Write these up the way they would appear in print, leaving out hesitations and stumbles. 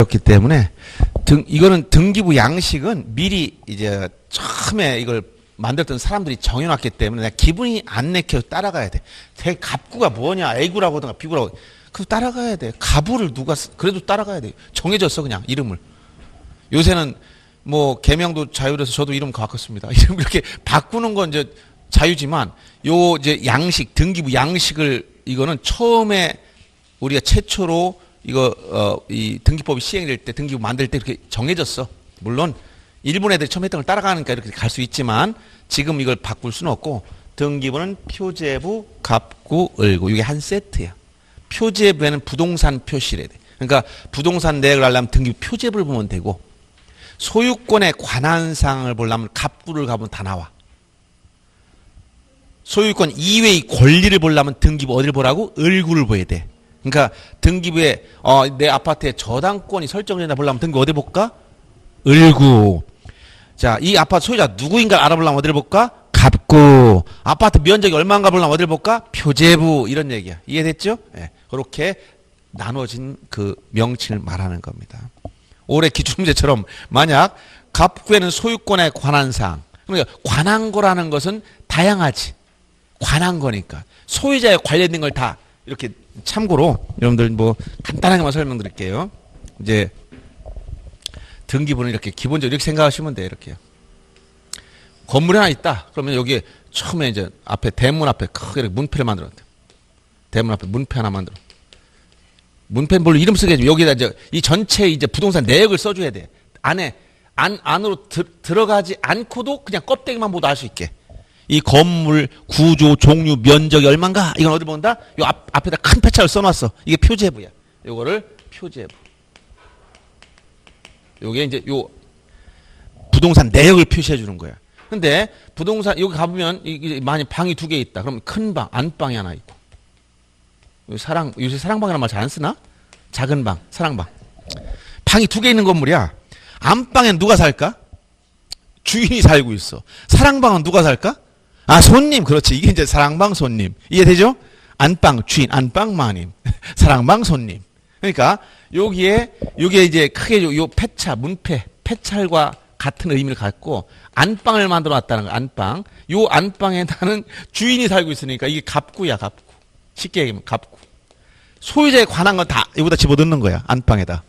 였기 때문에 이거는 등기부 양식은 미리 이제 처음에 이걸 만들었던 사람들이 정해놨기 때문에 내가 기분이 안 내켜 따라가야 돼. 갑구가 뭐냐, A구라고 하든가 B구라고. 그거 따라가야 돼. 가부를 누가 그래도 따라가야 돼. 정해졌어 그냥 이름을. 요새는 뭐 개명도 자유라서 저도 이름 바꿨습니다. 이름 이렇게 바꾸는 건 이제 자유지만 요 이제 양식 등기부 양식을 이거는 처음에 우리가 최초로 이거 이 등기법이 시행될 때 등기부 만들 때 이렇게 정해졌어. 물론 일본 애들이 처음 했던 걸 따라가니까 이렇게 갈 수 있지만 지금 이걸 바꿀 수는 없고 등기부는 표제부, 갑구, 을구 이게 한 세트야. 표제부에는 부동산 표시를 해야 돼. 그러니까 부동산 내역을 하려면 등기부 표제부를 보면 되고 소유권에 관한 사항을 보려면 갑구를 가보면 다 나와. 소유권 이외의 권리를 보려면 등기부 어디를 보라고? 을구를 봐야 돼. 그러니까 등기부에 내 아파트에 저당권이 설정된다 보려면 등기부 어디 볼까? 을구. 자, 이 아파트 소유자 누구인가 알아보려면 어디를 볼까? 갑구. 아파트 면적이 얼마인가 보려면 어디를 볼까? 표제부. 이런 얘기야. 이해됐죠? 네. 그렇게 나눠진 그 명칭을 말하는 겁니다. 올해 기출문제처럼 만약 갑구에는 소유권에 관한 사항. 그러니까 관한 거라는 것은 다양하지. 관한 거니까. 소유자에 관련된 걸 다 이렇게 참고로 여러분들 뭐 간단하게만 설명드릴게요. 이제 등기부는 이렇게 기본적으로 이렇게 생각하시면 돼요. 이렇게요. 건물이 하나 있다. 그러면 여기에 처음에 이제 앞에 대문 앞에 크게 이렇게 문패를 만들었대. 대문 앞에 문패 하나 만들어. 문패는 뭘로 이름 쓰게 해줘. 여기다 이제 이 전체 이제 부동산 내역을 써줘야 돼. 안으로 들어가지 않고도 그냥 껍데기만 보도 알 수 있게. 이 건물, 구조, 종류, 면적이 얼만가? 이건 어디 본다? 요 앞에다 큰 패착을 써놨어. 이게 표제부야. 요거를 표제부. 요게 이제 요 부동산 내역을 표시해 주는 거야. 근데 부동산, 여기 가보면, 만약 방이 2개 있다. 그러면 큰 방, 안방이 하나 있고. 요새 사랑방이라는 말 잘 안 쓰나? 작은 방, 사랑방. 방이 2개 있는 건물이야. 안방엔 누가 살까? 주인이 살고 있어. 사랑방은 누가 살까? 아, 손님. 그렇지. 이게 이제 사랑방 손님. 이해되죠? 안방 주인, 안방 마님. 사랑방 손님. 그러니까 여기에 이제 크게 요 폐차, 문패, 폐찰과 같은 의미를 갖고 안방을 만들어 놨다는 거야. 안방. 요 안방에다는 주인이 살고 있으니까 이게 갑구야, 갑구. 쉽게 얘기하면 갑구. 소유자에 관한 건 다 여기다 집어넣는 거야. 안방에다.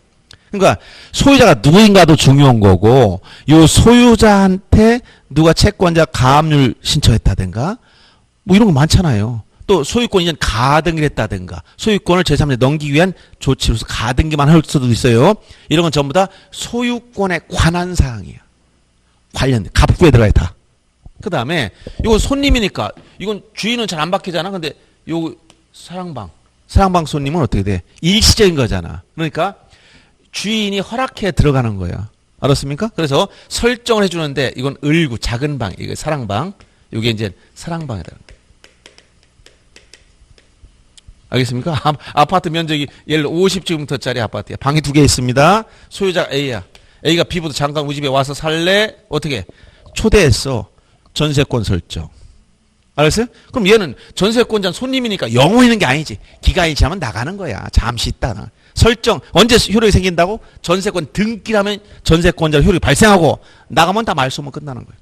그러니까 소유자가 누구인가도 중요한 거고 요 소유자한테 누가 채권자 가압류 신청했다든가 뭐 이런 거 많잖아요. 또 소유권 이전 가등기를 했다든가 소유권을 제3자에 넘기기 위한 조치로서 가등기만 할 수도 있어요. 이런 건 전부 다 소유권에 관한 사항이에요. 관련된 갑구에 들어가야 다. 그 다음에 이건 손님이니까 이건 주인은 잘 안 바뀌잖아. 근데 요 사랑방 손님은 어떻게 돼? 일시적인 거잖아. 그러니까 주인이 허락해 들어가는 거야. 알았습니까? 그래서 설정을 해주는데 이건 을구, 작은 방, 이거 사랑방. 이게 이제 사랑방이라는 거예요. 알겠습니까? 아파트 면적이 예를 들어 50제곱미터짜리 아파트야. 방이 2개 있습니다. 소유자가 A야. A가 B보다 잠깐 우리 집에 와서 살래? 어떻게? 초대했어. 전세권 설정. 알았어요? 그럼 얘는 전세권자는 손님이니까 영원히 있는 게 아니지. 기간이 지나면 나가는 거야. 잠시 있다가. 설정 언제 효력이 생긴다고? 전세권 등기라면 전세권자 효력이 발생하고 나가면 다 말소만 끝나는 거예요.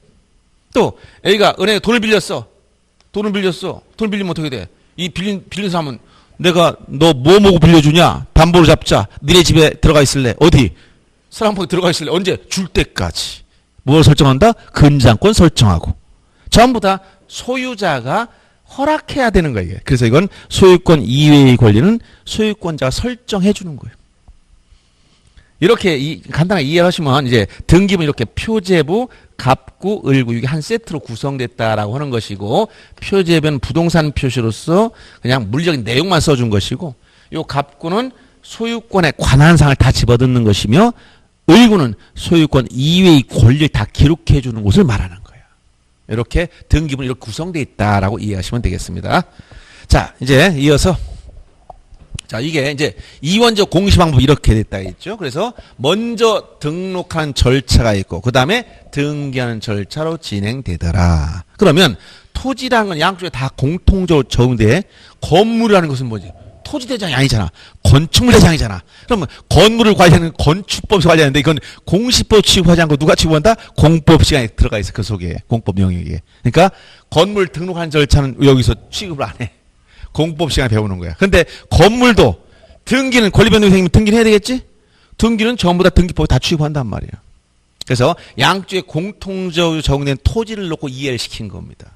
또 A가 은행에 돈을 빌렸어. 돈을 빌리면 어떻게 돼? 이 빌린 사람은 내가 너 뭐 먹고 빌려주냐? 담보로 잡자. 니네 집에 들어가 있을래? 어디? 사랑방에 들어가 있을래? 언제? 줄 때까지. 뭘 설정한다? 근저당권 설정하고. 전부 다 소유자가 허락해야 되는 거예요. 그래서 이건 소유권 이외의 권리는 소유권자가 설정해 주는 거예요. 이렇게 간단하게 이해하시면 이제 등기부는 이렇게 표제부, 갑구, 을구 이게 한 세트로 구성됐다라고 하는 것이고 표제부는 부동산 표시로서 그냥 물리적인 내용만 써준 것이고 요 갑구는 소유권에 관한 사항을 다 집어넣는 것이며 을구는 소유권 이외의 권리를 다 기록해 주는 것을 말하는 거예요. 이렇게 등기부는 이렇게 구성되어 있다라고 이해하시면 되겠습니다. 자, 이제 이어서 자, 이게 이제 이원적 공시 방법이 이렇게 됐다 했죠. 그래서 먼저 등록하는 절차가 있고 그다음에 등기하는 절차로 진행되더라. 그러면 토지라는 건 양쪽에 다 공통적으로 적용돼. 건물이라는 것은 뭐지? 토지대장이 아니잖아. 건축물대장이잖아. 그러면 건물을 관리하는 건축법에서 관리하는데 이건 공시법 취급하지 않고 누가 취급한다? 공법 시간에 들어가 있어. 그 속에. 공법 영역에. 그러니까 건물 등록한 절차는 여기서 취급을 안 해. 공법 시간에 배우는 거야. 근데 건물도 등기는 권리변동이 생기면 등기는 해야 되겠지? 등기는 전부 다 등기법에 다 취급한단 말이야. 그래서 양쪽에 공통적으로 적용된 토지를 놓고 이해를 시킨 겁니다.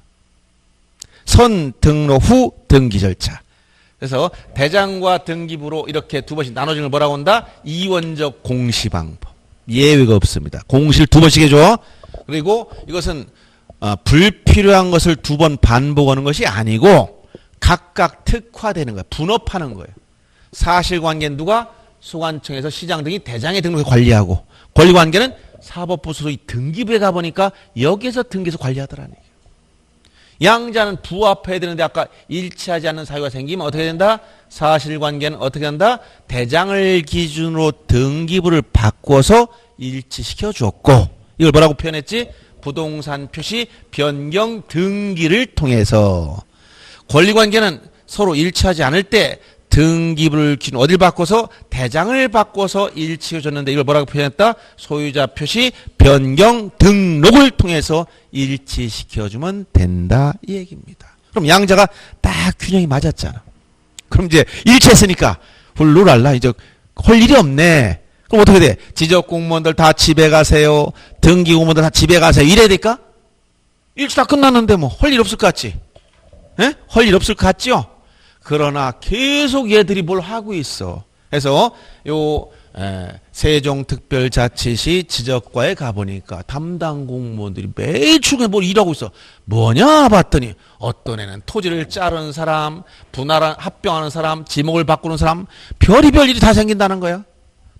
선 등록 후 등기 절차. 그래서 대장과 등기부로 이렇게 두 번씩 나눠지는 걸 뭐라고 한다? 이원적 공시방법. 예외가 없습니다. 공시를 두 번씩 해줘. 그리고 이것은 불필요한 것을 두 번 반복하는 것이 아니고 각각 특화되는 거야. 분업하는 거예요. 사실관계는 누가? 소관청에서 시장 등이 대장에 등록해서 관리하고, 권리관계는 사법부 소속이 등기부에 가보니까 여기에서 등기해서 관리하더라는 얘기예요. 양자는 부합해야 되는데 아까 일치하지 않는 사유가 생기면 어떻게 된다? 사실관계는 어떻게 한다? 대장을 기준으로 등기부를 바꿔서 일치시켜 줬고, 이걸 뭐라고 표현했지? 부동산 표시 변경 등기를 통해서. 권리관계는 서로 일치하지 않을 때 등기부를 기준 어딜 바꿔서? 대장을 바꿔서 일치해 줬는데 이걸 뭐라고 표현했다? 소유자 표시 변경 등록을 통해서 일치시켜주면 된다 이 얘기입니다. 그럼 양자가 딱 균형이 맞았잖아. 그럼 이제 일치했으니까 훌루랄라 이제 할 일이 없네. 그럼 어떻게 돼? 지적 공무원들 다 집에 가세요. 등기 공무원들 다 집에 가세요. 이래야 될까? 일치 다 끝났는데 뭐 할 일 없을 것 같지? 에? 할 일 없을 것 같죠? 그러나 계속 얘들이 뭘 하고 있어. 그래서 요 세종특별자치시 지적과에 가보니까 담당 공무원들이 매일 출근해 뭘 일하고 있어. 뭐냐 봤더니 어떤 애는 토지를 자른 사람, 분할 합병하는 사람, 지목을 바꾸는 사람, 별의별 일이 다 생긴다는 거야.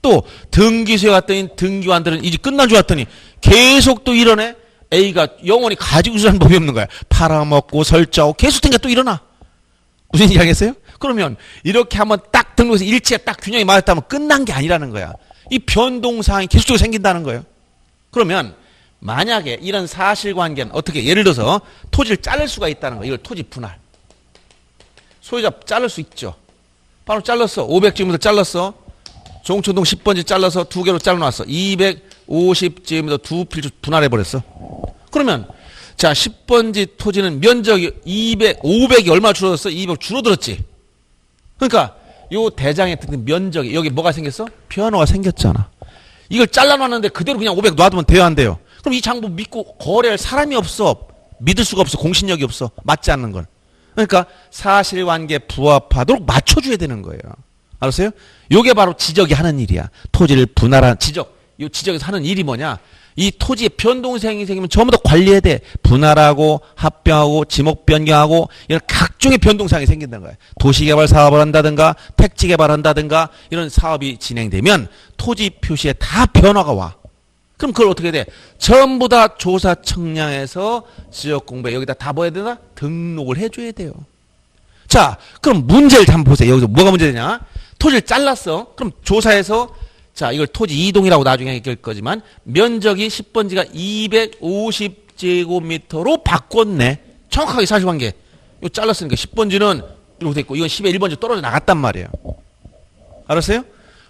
또 등기소에 갔더니 등기관들은 이제 끝난 줄 알았더니 계속 또 이러네. A가 영원히 가지고 있는 법이 없는 거야. 팔아먹고 설자하고 계속 등기가 또 일어나. 무슨 얘기 하겠어요? 그러면 이렇게 한번 딱 등록해서 일치가 딱 균형이 맞았다면 끝난 게 아니라는 거야. 이 변동사항이 계속적으로 생긴다는 거예요. 그러면 만약에 이런 사실관계는 어떻게 예를 들어서 토지를 자를 수가 있다는 거예요. 이걸 토지 분할. 소유자 자를 수 있죠. 바로 잘랐어. 500제곱미터 잘랐어. 종초동 10번지 잘라서 두 개로 잘라놨어. 250제곱미터 두 필주 분할해버렸어. 그러면 자, 10번지 토지는 면적이 500이 얼마 줄어들었어? 200 줄어들었지. 그러니까 요 대장에 든 면적이 여기 뭐가 생겼어? 변화가 생겼잖아. 이걸 잘라놨는데 그대로 그냥 500 놔두면 돼요, 안 돼요? 그럼 이 장부 믿고 거래할 사람이 없어. 믿을 수가 없어. 공신력이 없어. 맞지 않는 걸. 그러니까 사실관계 부합하도록 맞춰줘야 되는 거예요. 알았어요? 요게 바로 지적이 하는 일이야. 토지를 분할한 지적. 이 지적에서 하는 일이 뭐냐? 이 토지에 변동사항이 생기면 전부 다 관리해야 돼. 분할하고 합병하고 지목 변경하고 이런 각종의 변동사항이 생긴다는 거야. 도시개발 사업을 한다든가 택지개발 한다든가 이런 사업이 진행되면 토지 표시에 다 변화가 와. 그럼 그걸 어떻게 돼? 전부 다 조사 청량해서 지역공부에 여기다 다 뭐 해야 되나? 등록을 해줘야 돼요. 자, 그럼 문제를 한번 보세요. 여기서 뭐가 문제되냐? 토지를 잘랐어. 그럼 조사해서 자, 이걸 토지 이동이라고 나중에 얘기할 거지만 면적이 10번지가 250제곱미터로 바꿨네. 정확하게 사실관계. 이거 잘랐으니까 10번지는 이렇게 됐고 이건 10에 1번지 떨어져 나갔단 말이에요. 알았어요?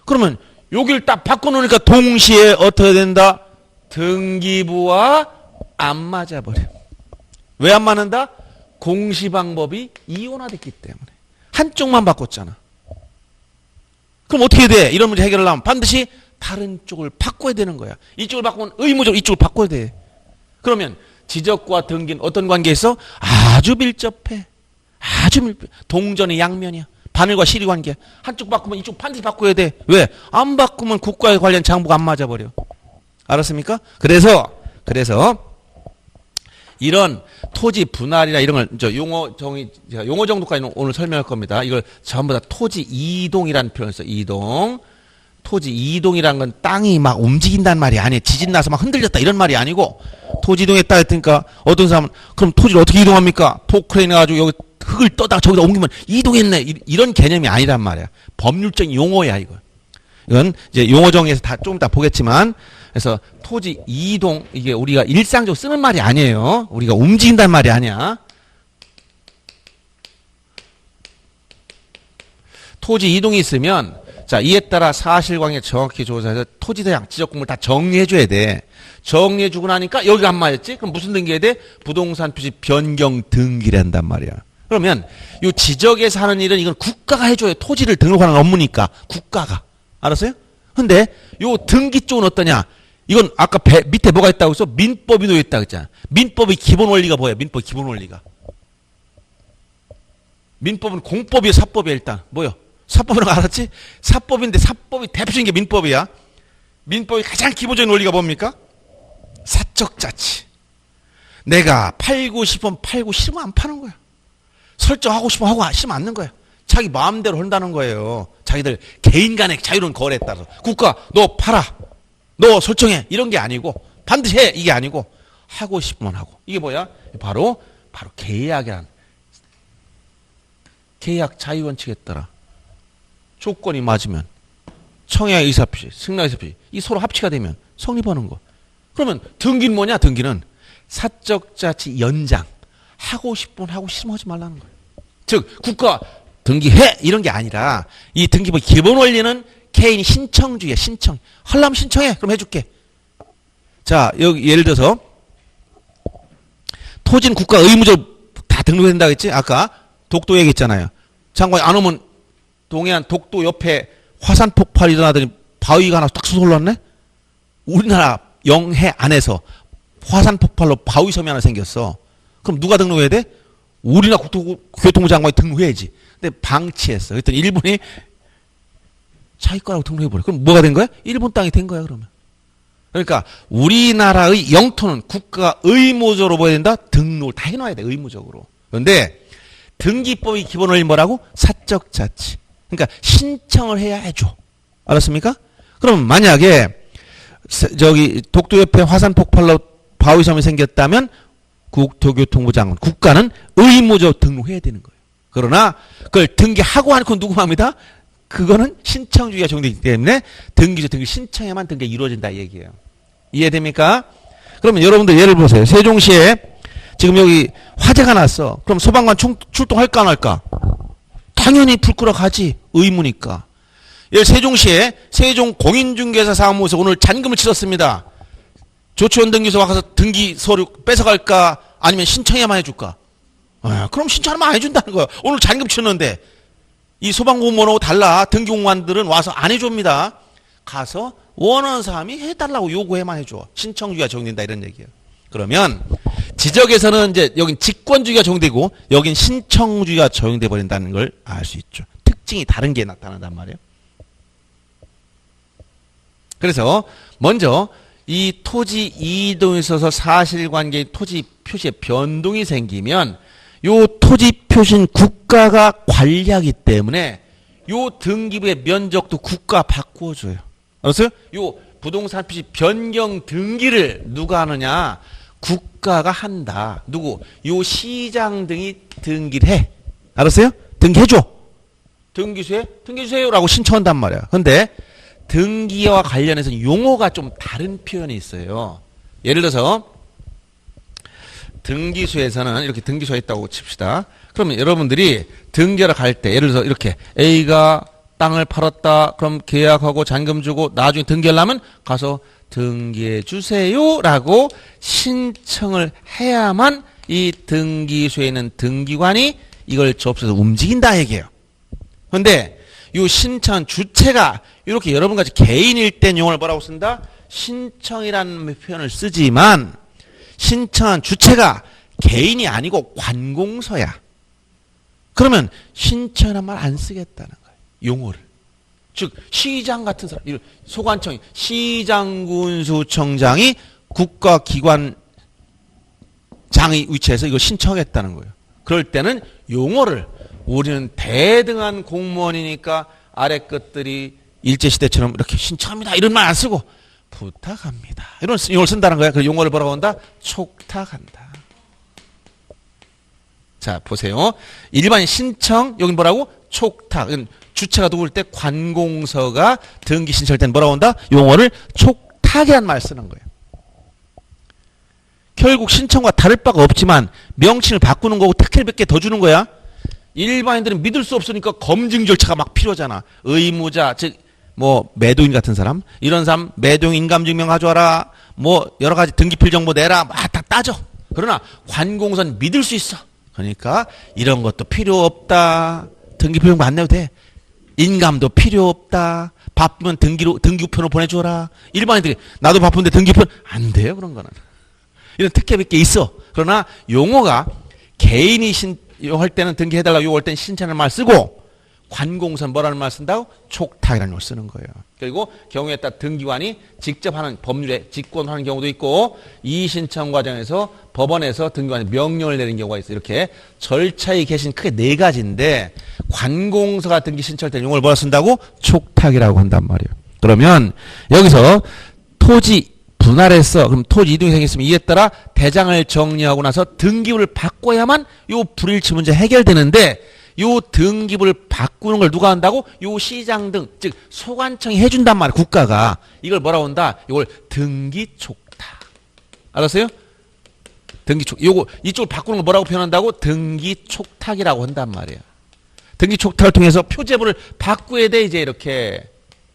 그러면 여기를 딱 바꿔놓으니까 동시에 어떻게 된다? 등기부와 안 맞아버려. 왜 안 맞는다? 공시방법이 이원화됐기 때문에. 한쪽만 바꿨잖아. 그럼 어떻게 돼? 이런 문제 해결하려면 반드시 다른 쪽을 바꿔야 되는 거야. 이쪽을 바꾸면 의무적으로 이쪽을 바꿔야 돼. 그러면 지적과 등기는 어떤 관계에서 아주 밀접해. 아주 밀접해. 동전의 양면이야. 바늘과 실이 관계야. 한쪽 바꾸면 이쪽 반드시 바꿔야 돼. 왜? 안 바꾸면 국가에 관련 장부가 안 맞아버려. 알았습니까? 그래서 이런 토지 분할이나 이런 걸 제가 용어 정도까지는 오늘 설명할 겁니다. 이걸 전부 다 토지 이동이라는 표현을 써요. 이동. 토지 이동이라는 건 땅이 막 움직인다는 말이 아니에요. 지진 나서 막 흔들렸다 이런 말이 아니고 토지 이동했다 했으니까 어떤 사람은 그럼 토지를 어떻게 이동합니까? 포크레인 해가지고 여기 흙을 떠다가 저기다 옮기면 이동했네. 이런 개념이 아니란 말이야. 법률적인 용어야 이거. 이건 이제 용어 정의에서 다 좀 이따 보겠지만 그래서 토지 이동 이게 우리가 일상적으로 쓰는 말이 아니에요. 우리가 움직인다는 말이 아니야. 토지 이동이 있으면 자, 이에 따라 사실관계 정확히 조사해서 토지 대장 지적공부를 다 정리해줘야 돼. 정리해주고 나니까 여기가 안 맞았지? 그럼 무슨 등기해야 돼? 부동산 표시 변경 등기를 한단 말이야. 그러면 이 지적에서 하는 일은 이건 국가가 해줘요. 토지를 등록하는 업무니까 국가가. 알았어요? 근데 요 등기 쪽은 어떠냐? 이건 아까 밑에 뭐가 있다고 했어? 민법이 놓여있다고 했잖아. 민법의 기본 원리가 뭐야? 민법 기본 원리가. 민법은 공법이야, 사법이야, 일단. 뭐요? 사법이라고 알았지? 사법인데 사법이 대표적인 게 민법이야. 민법의 가장 기본적인 원리가 뭡니까? 사적자치. 내가 팔고 싶으면 팔고 싫으면 안 파는 거야. 설정하고 싶으면 하고 싫으면 않는 거야. 자기 마음대로 한다는 거예요. 자기들 개인 간의 자유로운 거래에 따라서. 국가 너 팔아. 너 설정해. 이런 게 아니고 반드시 해. 이게 아니고 하고 싶으면 하고. 이게 뭐야? 바로 계약이란. 계약 자유원칙에 따라 조건이 맞으면 청약 의사표시, 승낙 의사표시 이 서로 합치가 되면 성립하는 거. 그러면 등기는 뭐냐? 등기는 사적자치 연장. 하고 싶으면 하고 싫으면 하지 말라는 거예요. 즉 국가 등기해 이런 게 아니라 이 등기법 기본 원리는 개인이 신청주의야. 신청. 하려면 신청해. 그럼 해줄게. 자, 여기 예를 들어서 토지는 국가 의무적으로 다 등록해야 된다고 했지? 아까 독도 얘기했잖아요. 장관이 안 오면 동해안 독도 옆에 화산 폭발이 일어나더니 바위가 하나 딱 솟아올랐네? 우리나라 영해 안에서 화산 폭발로 바위섬이 하나 생겼어. 그럼 누가 등록해야 돼? 우리나라 국토교통부 장관이 등록해야지. 근데 방치했어. 그랬더니 일본이 자기 거라고 등록해버려. 그럼 뭐가 된 거야? 일본 땅이 된 거야, 그러면. 그러니까 우리나라의 영토는 국가가 의무적으로 뭐 해야 된다? 등록을 다 해놔야 돼, 의무적으로. 그런데 등기법의 기본 원리 뭐라고? 사적자치. 그러니까 신청을 해야 해줘. 알았습니까? 그럼 만약에 저기 독도 옆에 화산 폭발로 바위섬이 생겼다면 국토교통부 장관, 국가는 의무적으로 등록해야 되는 거예요. 그러나 그걸 등기하고 하는 건 누구 맘이다? 그거는 신청주의가 적용되기 때문에 등기 신청에만 등기가 이루어진다 이 얘기예요. 이해됩니까? 그러면 여러분들 예를 보세요. 세종시에 지금 여기 화재가 났어. 그럼 소방관 출동할까 안 할까? 당연히 불 끄러 가지. 의무니까. 예를 세종시에 세종공인중개사 사무소에서 오늘 잔금을 치렀습니다. 조치원 등기소 와서 등기 서류 뺏어갈까? 아니면 신청해야만 해줄까? 그럼 신청하면 안 해준다는 거야. 오늘 잔금 치렀는데 이 소방공무원하고 달라. 등기공무원들은 와서 안 해줍니다. 가서 원하는 사람이 해달라고 요구해만 해줘. 신청주의가 적용된다 이런 얘기예요. 그러면 지적에서는 이제 여긴 직권주의가 적용되고 여긴 신청주의가 적용돼 버린다는 걸 알 수 있죠. 특징이 다른 게 나타난단 말이에요. 그래서 먼저 이 토지 이동에 있어서 사실관계의 토지 표시에 변동이 생기면 요 토지 표시는 국가가 관리하기 때문에 요 등기부의 면적도 국가가 바꾸어줘요. 알았어요? 요 부동산 표시 변경 등기를 누가 하느냐? 국가가 한다. 누구? 요 시장 등이 등기를 해. 알았어요? 등기해줘. 등기주세요라고 신청한단 말이야. 근데 등기와 관련해서 용어가 좀 다른 표현이 있어요. 예를 들어서 등기소에서는 이렇게 등기소가 있다고 칩시다. 그러면 여러분들이 등기하러 갈 때 예를 들어서 이렇게 A가 땅을 팔았다. 그럼 계약하고 잔금 주고 나중에 등기하려면 가서 등기해 주세요라고 신청을 해야만 이 등기소에 있는 등기관이 이걸 접수해서 움직인다 얘기예요. 그런데 이 신청 주체가 이렇게 여러분 같이 개인일 땐 용어를 뭐라고 쓴다? 신청이라는 표현을 쓰지만 신청한 주체가 개인이 아니고 관공서야. 그러면 신청이란 말 안 쓰겠다는 거예요. 용어를. 즉 시장 같은 사람, 소관청, 시장군수청장이 국가기관 장의 위치에서 이걸 신청했다는 거예요. 그럴 때는 용어를 우리는 대등한 공무원이니까 아래 것들이 일제시대처럼 이렇게 신청합니다. 이런 말 안 쓰고 부탁합니다. 이런 용어를 쓴다는 거야. 그 용어를 뭐라고 한다? 촉탁한다. 자, 보세요. 일반 신청, 여기 뭐라고? 촉탁. 주체가 누구일 때 관공서가 등기 신청할 때는 뭐라고 한다? 용어를 촉탁이라는 말 쓰는 거예요. 결국 신청과 다를 바가 없지만 명칭을 바꾸는 거고 특혜를 몇 개 더 주는 거야. 일반인들은 믿을 수 없으니까 검증 절차가 막 필요하잖아. 의무자, 즉, 뭐, 매도인 같은 사람, 이런 사람, 매도인 인감증명 가져와라, 뭐, 여러 가지 등기필 정보 내라, 막 다 따져. 그러나, 관공서는 믿을 수 있어. 그러니까, 이런 것도 필요 없다. 등기필 정보 안 내도 돼. 인감도 필요 없다. 바쁘면 등기우편으로 보내줘라. 일반인들이, 나도 바쁜데 등기우편, 안 돼요, 그런 거는. 이런 특혜 몇 개 있어. 그러나, 용어가, 개인이 할 때는 등기해달라고 요할 때는 신청하는 말 쓰고, 관공서는 뭐라는 말 쓴다고? 촉탁이라는 걸 쓰는 거예요. 그리고 경우에 따라 등기관이 직접 하는 법률에 직권하는 경우도 있고, 이의신청 과정에서 법원에서 등기관이 명령을 내리는 경우가 있어요. 이렇게 절차에 계신 크게 네 가지인데, 관공서가 등기 신청할 때 용어를 뭐라 쓴다고? 촉탁이라고 한단 말이에요. 그러면 여기서 토지 분할했어. 그럼 토지 이동이 생겼으면 이에 따라 대장을 정리하고 나서 등기부를 바꿔야만 요 불일치 문제 해결되는데, 요 등기부를 바꾸는 걸 누가 한다고? 요 시장 등, 즉 소관청이 해준단 말이야. 국가가. 이걸 뭐라고 한다? 이걸 등기촉탁. 알았어요? 요거 이쪽을 바꾸는 걸 뭐라고 표현한다고? 등기촉탁이라고 한단 말이야. 등기촉탁을 통해서 표제부를 바꾸어야 돼, 이제 이렇게.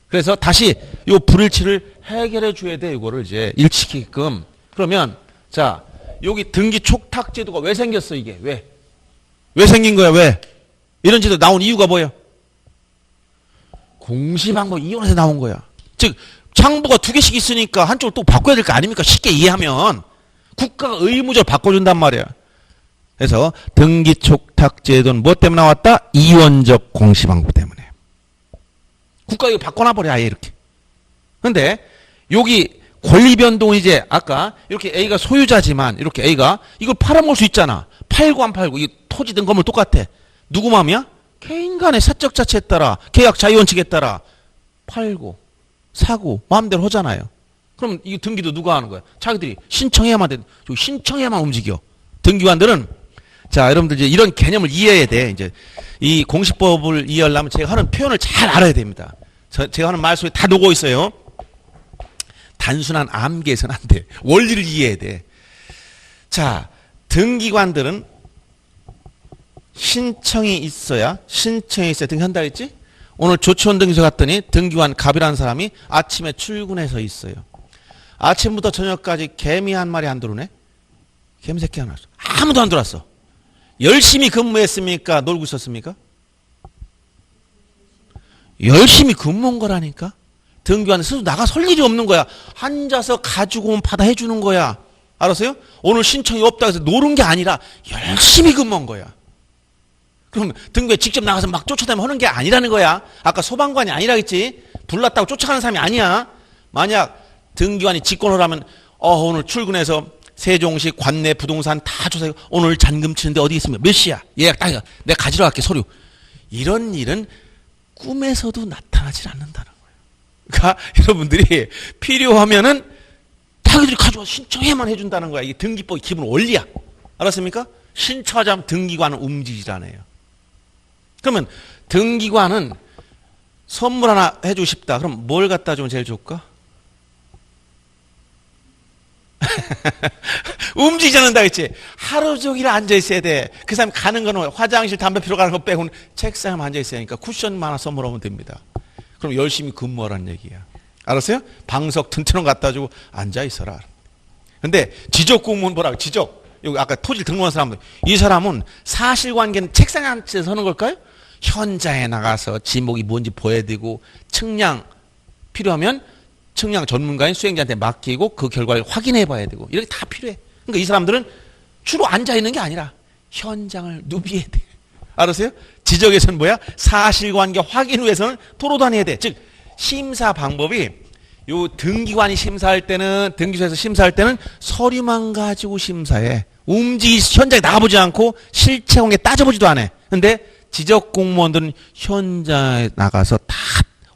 그래서 다시 요 불일치를 해결해 줘야 돼, 이거를 이제 일치게끔. 그러면 자, 여기 등기촉탁 제도가 왜 생겼어, 이게? 왜 생긴 거야? 왜? 이런 제도 나온 이유가 뭐예요? 공시방법 이용해서 나온 거야. 즉 장부가 두 개씩 있으니까 한쪽을 또 바꿔야 될 거 아닙니까? 쉽게 이해하면 국가가 의무적으로 바꿔준단 말이야. 그래서 등기촉탁 제도는 뭐 때문에 나왔다? 이원적 공시방법 때문에. 국가가 이거 바꿔놔버려, 아예 이렇게. 근데 여기 권리 변동은 이제 아까 이렇게 A가 소유자지만 이렇게 A가 이걸 팔아먹을 수 있잖아. 팔고 안 팔고 이 토지 등 건물 똑같아. 누구 마음이야? 개인 간의 사적 자체에 따라 계약 자유원칙에 따라 팔고 사고 마음대로 하잖아요. 그럼 이 등기도 누가 하는 거야? 자기들이 신청해야만 돼. 신청해야만 움직여. 등기관들은 자, 여러분들 이제 이런 개념을 이해해야 돼. 이제 이 공시법을 이해하려면 제가 하는 표현을 잘 알아야 됩니다. 제가 하는 말 속에 다 녹아 있어요. 단순한 암기해서는 안 돼. 원리를 이해해야 돼. 자, 등기관들은 신청이 있어야 등기한다 했지? 오늘 조치원 등기소 갔더니 등기관 갑이라는 사람이 아침에 출근해서 있어요. 아침부터 저녁까지 개미 한 마리 안 들어오네? 개미 새끼 하나. 아무도 안 들어왔어. 열심히 근무했습니까? 놀고 있었습니까? 열심히 근무한 거라니까? 등기관 스스로 나가 설 일이 없는 거야. 앉아서 가지고 오면 받아 해주는 거야. 알았어요? 오늘 신청이 없다고 해서 노는 게 아니라 열심히 근무한 거야. 그럼 등기에 직접 나가서 막 쫓아다니면 하는 게 아니라는 거야. 아까 소방관이 아니라 했지. 불났다고 쫓아가는 사람이 아니야. 만약 등기관이 직권을 하면 오늘 출근해서 세종시 관내 부동산 다 조사해. 오늘 잔금 치는데 어디 있습니까? 몇 시야? 예약 딱 내가 가지러 갈게 서류. 이런 일은 꿈에서도 나타나질 않는다는 거예요. 그러니까 여러분들이 필요하면은 자기들이 가져와 신청해야만 해준다는 거야. 이게 등기법의 기본 원리야. 알았습니까? 신청하자면 등기관은 움직이질 않아요. 그러면 등기관은 선물 하나 해주고 싶다. 그럼 뭘 갖다 주면 제일 좋을까? 움직이지 않는다 했지. 하루 종일 앉아있어야 돼. 그 사람이 가는 거는 화장실 담배 피러 가는 거 빼고는 책상에 앉아있어야 하니까 쿠션만 하나 선물하면 됩니다. 그럼 열심히 근무하라는 얘기야. 알았어요? 방석 튼튼한 거 갖다 주고 앉아있어라. 근데 지적공무원 뭐라고? 지적. 여기 아까 토지를 등록한 사람들. 이 사람은 사실관계는 책상에 앉아서 서는 걸까요? 현장에 나가서 지목이 뭔지 보여야 되고 측량 필요하면 측량 전문가인 수행자한테 맡기고 그 결과를 확인해 봐야 되고 이렇게 다 필요해. 그러니까 이 사람들은 주로 앉아있는 게 아니라 현장을 누비해야 돼. 알았어요? 지적에서는 뭐야? 사실관계 확인 후에서는 토로 다녀야 돼. 즉 심사 방법이 요 등기관이 심사할 때는 등기소에서 심사할 때는 서류만 가지고 심사해. 현장에 나가보지 않고 실체 관계 따져보지도 않아. 근데 지적 공무원들은 현장에 나가서 다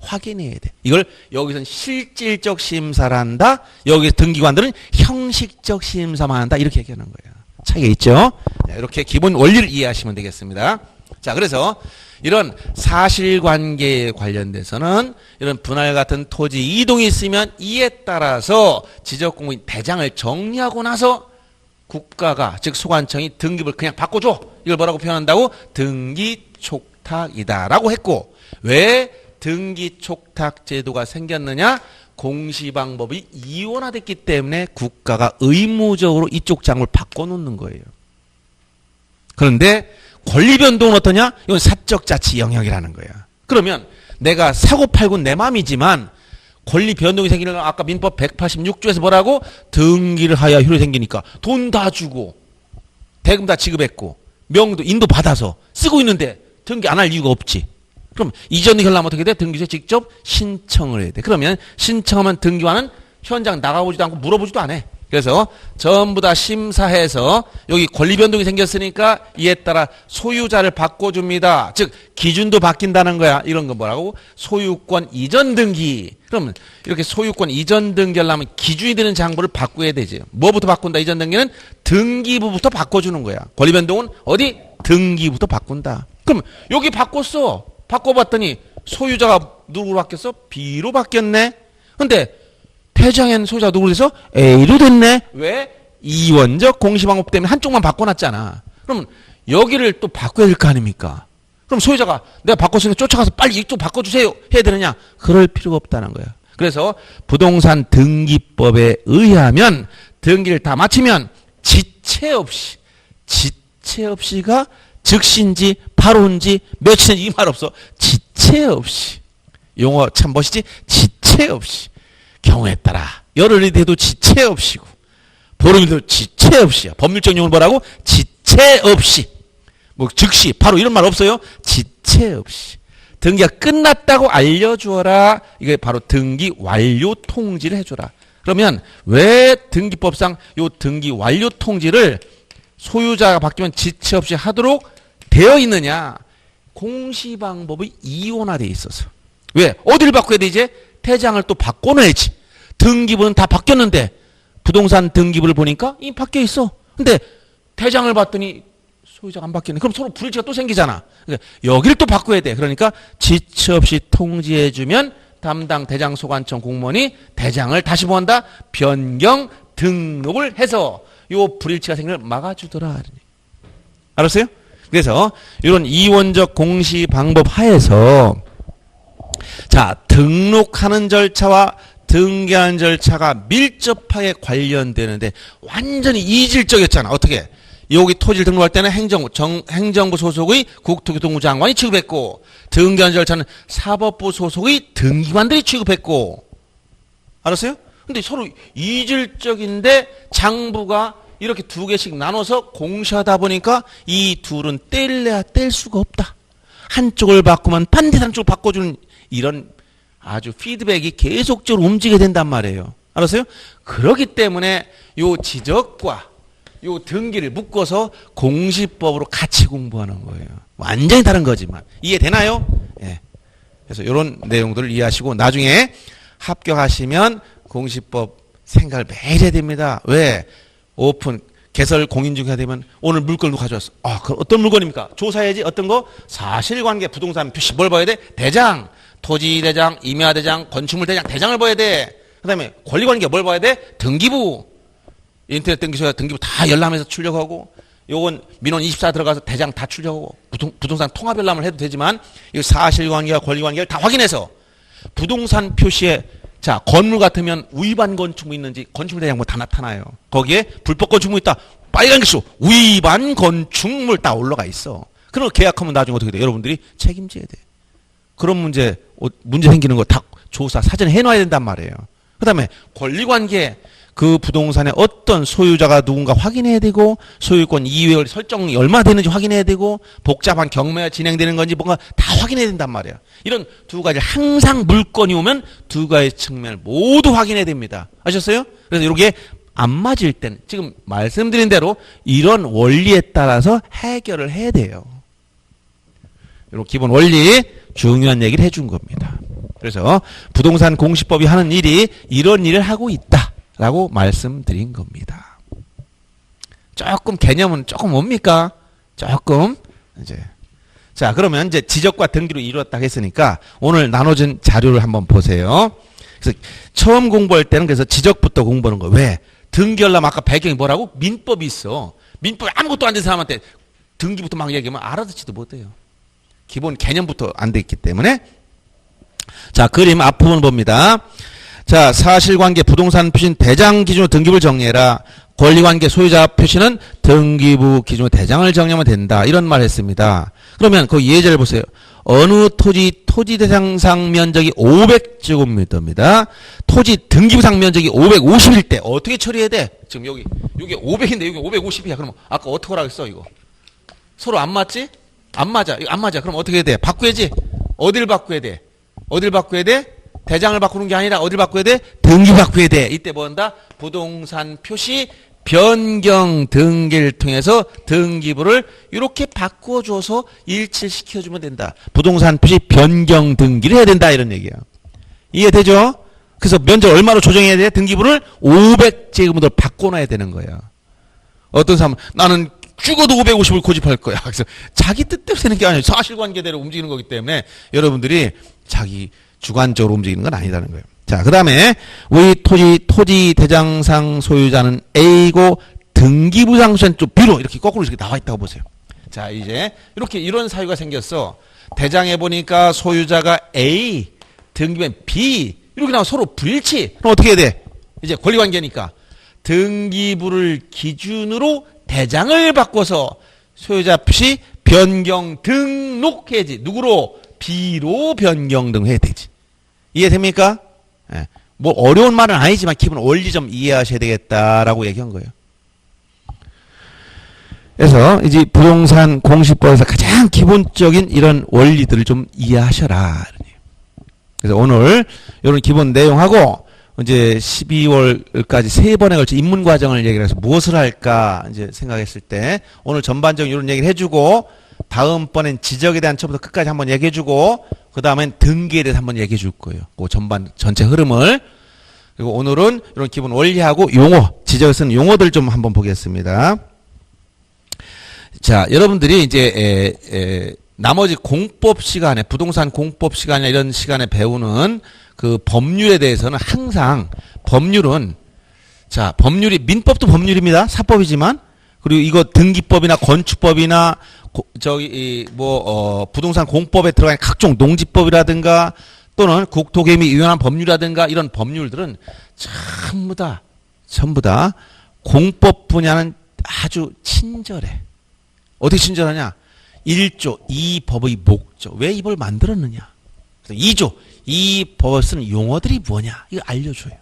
확인해야 돼. 이걸 여기서는 실질적 심사를 한다. 여기서 등기관들은 형식적 심사만 한다. 이렇게 얘기하는 거예요. 차이가 있죠? 이렇게 기본 원리를 이해하시면 되겠습니다. 자, 그래서 이런 사실관계에 관련돼서는 이런 분할 같은 토지 이동이 있으면 이에 따라서 지적공무원 대장을 정리하고 나서 국가가 즉 소관청이 등기부를 그냥 바꿔줘. 이걸 뭐라고 표현한다고? 등기촉탁이다라고 했고, 왜 등기촉탁 제도가 생겼느냐? 공시방법이 이원화됐기 때문에 국가가 의무적으로 이쪽 장을 바꿔놓는 거예요. 그런데 권리변동은 어떠냐? 이건 사적자치 영역이라는 거야. 그러면 내가 사고팔고는 내 맘이지만 권리변동이 생기는 건 아까 민법 186조에서 뭐라고? 등기를 하여 효력이 생기니까 돈 다 주고 대금 다 지급했고 명도 인도 받아서 쓰고 있는데 등기 안 할 이유가 없지. 그럼 이전 결과하면 어떻게 돼? 등기소에 직접 신청을 해야 돼. 그러면 신청하면 등기관은 현장 나가보지도 않고 물어보지도 않아. 그래서 전부 다 심사해서 여기 권리변동이 생겼으니까 이에 따라 소유자를 바꿔줍니다. 즉 기준도 바뀐다는 거야. 이런 거 뭐라고? 소유권 이전 등기. 그러면 이렇게 소유권 이전 등기를 하면 기준이 되는 장부를 바꿔야 되지. 뭐부터 바꾼다? 이전 등기는 등기부부터 바꿔주는 거야. 권리변동은 어디? 등기부터 바꾼다. 그럼 여기 바꿨어. 바꿔봤더니 소유자가 누구로 바뀌었어? B로 바뀌었네. 근데 퇴장한 소유자가 누구로 돼서 A로 됐네. 왜? 이원적 공시방법 때문에 한쪽만 바꿔놨잖아. 그러면 여기를 또 바꿔야 될 거 아닙니까? 그럼 소유자가 내가 바꿨으니까 쫓아가서 빨리 이쪽 바꿔주세요 해야 되느냐? 그럴 필요가 없다는 거야. 그래서 부동산 등기법에 의하면 등기를 다 마치면 지체 없이가 즉시인지 바로인지 며칠인지 이 말 없어. 지체 없이. 용어 참 멋있지? 지체 없이. 경우에 따라 열흘이 돼도 지체 없이고 보름이 돼도 지체 없이야. 법률적 용어는 뭐라고? 지체 없이. 뭐 즉시 바로 이런 말 없어요. 지체 없이. 등기가 끝났다고 알려주어라. 이게 바로 등기 완료 통지를 해줘라. 그러면 왜 등기법상 요 등기 완료 통지를 소유자가 바뀌면 지체 없이 하도록 되어 있느냐? 공시방법이 이원화되어 있어서. 왜? 어디를 바꿔야 돼 이제? 퇴장을 또 바꿔놔야지. 등기부는 다 바뀌었는데 부동산 등기부를 보니까 이미 바뀌어 있어. 근데 퇴장을 봤더니 소유자가 안 바뀌네. 그럼 서로 불일치가 또 생기잖아. 그러니까 여기를 또 바꿔야 돼. 그러니까 지체 없이 통지해주면 담당 대장소관청 공무원이 대장을 다시 뭐한다? 변경 등록을 해서 요 불일치가 생기는 걸 막아주더라. 알았어요? 그래서 이런 이원적 공시 방법 하에서 자 등록하는 절차와 등기하는 절차가 밀접하게 관련되는데 완전히 이질적이었잖아. 어떻게? 여기 토지를 등록할 때는 행정부 소속의 국토교통부 장관이 취급했고 등기하는 절차는 사법부 소속의 등기관들이 취급했고 알았어요? 근데 서로 이질적인데 장부가 이렇게 두 개씩 나눠서 공시하다 보니까 이 둘은 뗄래야 뗄 수가 없다. 한쪽을 바꾸면 반드시 한쪽을 바꿔주는 이런 아주 피드백이 계속적으로 움직이게 된단 말이에요. 알았어요? 그렇기 때문에 요 지적과 요 등기를 묶어서 공시법으로 같이 공부하는 거예요. 완전히 다른 거지만. 이해되나요? 예. 그래서 이런 내용들을 이해하시고 나중에 합격하시면 공시법 생각을 매일 해야 됩니다. 왜? 오픈 개설 공인중개사 되면 오늘 물건을 가져왔어. 아, 그 어떤 물건입니까? 조사해야지. 어떤 거? 사실관계 부동산 표시 뭘 봐야 돼? 대장, 토지 대장, 임야 대장, 건축물 대장, 대장을 봐야 돼. 그다음에 권리관계 뭘 봐야 돼? 등기부. 인터넷 등기소에 등기부 다 열람해서 출력하고 요건 민원 24 들어가서 대장 다 출력하고 부동산 통합 열람을 해도 되지만 이 사실관계와 권리관계를 다 확인해서 부동산 표시에 자, 건물 같으면 위반 건축물 있는지 건축물 대장부 다 나타나요. 거기에 불법 건축물 있다. 빨간 글씨로 위반 건축물 다 올라가 있어. 그럼 계약하면 나중에 어떻게 돼? 여러분들이 책임져야 돼. 그런 문제 생기는 거 다 조사 사전에 해놔야 된단 말이에요. 그 다음에 권리관계 그 부동산에 어떤 소유자가 누군가 확인해야 되고 소유권 이외의 설정이 얼마 되는지 확인해야 되고 복잡한 경매가 진행되는 건지 뭔가 다 확인해야 된단 말이야. 이런 두 가지 항상 물건이 오면 두 가지 측면을 모두 확인해야 됩니다. 아셨어요? 그래서 이렇게 안 맞을 때는 지금 말씀드린 대로 이런 원리에 따라서 해결을 해야 돼요. 이런 기본 원리 중요한 얘기를 해준 겁니다. 그래서 부동산 공시법이 하는 일이 이런 일을 하고 있다. 라고 말씀드린 겁니다. 조금 개념은 조금 뭡니까? 조금 이제 자 그러면 이제 지적과 등기로 이루었다 했으니까 오늘 나눠진 자료를 한번 보세요. 그래서 처음 공부할 때는 그래서 지적부터 공부하는 거예요. 왜? 등기하려면 아까 배경이 뭐라고? 민법이 있어. 민법 아무것도 안 된 사람한테 등기부터 막 얘기하면 알아듣지도 못해요. 기본 개념부터 안 돼 있기 때문에. 자, 그림 앞부분 봅니다. 자, 사실관계 부동산 표시는 대장 기준으로 등기부를 정리해라. 권리관계 소유자 표시는 등기부 기준으로 대장을 정리하면 된다. 이런 말 했습니다. 그러면 그 예제를 보세요. 어느 토지 대상상 면적이 500제곱미터입니다. 토지 등기부상 면적이 550일 때 어떻게 처리해야 돼? 지금 여기 500인데 여기 550이야. 그러면 아까 어떻게 하라고 했어 이거? 서로 안 맞지? 안 맞아. 이거 안 맞아. 그럼 어떻게 해야 돼? 바꿔야지. 어딜 바꿔야 돼? 어딜 바꿔야 돼? 대장을 바꾸는 게 아니라 어딜 바꿔야 돼? 등기 바꿔야 돼. 이때 뭐 한다? 부동산 표시 변경 등기를 통해서 등기부를 이렇게 바꿔줘서 일치시켜주면 된다. 부동산 표시 변경 등기를 해야 된다. 이런 얘기야. 이해되죠? 그래서 면적 얼마로 조정해야 돼? 등기부를 500제곱미터로 바꿔놔야 되는 거야. 어떤 사람은 나는 죽어도 550을 고집할 거야. 그래서 자기 뜻대로 되는 게 아니에요. 사실관계대로 움직이는 거기 때문에 여러분들이 자기 주관적으로 움직이는 건 아니라는 거예요. 자, 그 다음에 우리 토지 대장상 소유자는 A고 등기부상 소유자는 좀 B로 이렇게 거꾸로 이렇게 나와 있다고 보세요. 자, 이제 이렇게 이런 사유가 생겼어. 대장에 보니까 소유자가 A, 등기부는 B 이렇게 나와 서로 불일치. 그럼 어떻게 해야 돼? 이제 권리관계니까 등기부를 기준으로 대장을 바꿔서 소유자 표시 변경 등록해야지. 누구로? B로 변경 등록해야 되지. 이해됩니까? 예. 뭐 어려운 말은 아니지만 기본 원리 좀 이해하셔야 되겠다라고 얘기한 거예요. 그래서 이제 부동산 공시법에서 가장 기본적인 이런 원리들을 좀 이해하셔라. 그래서 오늘 이런 기본 내용하고 이제 12월까지 3번에 걸쳐 입문 과정을 얘기를 해서 무엇을 할까 이제 생각했을 때 오늘 전반적인 이런 얘기를 해주고 다음번엔 지적에 대한 처음부터 끝까지 한번 얘기해주고 그 다음엔 등기에 대해서 한번 얘기해 줄 거예요. 그 전체 흐름을. 그리고 오늘은 이런 기본 원리하고 용어, 지적에 쓰는 용어들 좀 한번 보겠습니다. 자, 여러분들이 이제 나머지 공법 시간에 부동산 공법 시간이나 이런 시간에 배우는 그 법률에 대해서는 항상 법률은 자, 법률이 민법도 법률입니다. 사법이지만 그리고 이거 등기법이나 건축법이나 부동산 공법에 들어가는 각종 농지법이라든가 또는 국토개미 위헌한 법률이라든가 이런 법률들은 전부 다 공법 분야는 아주 친절해. 어떻게 친절하냐? 1조 이 법의 목적. 왜 이 법을 만들었느냐? 2조 이 법을 쓰는 용어들이 뭐냐? 이거 알려줘요.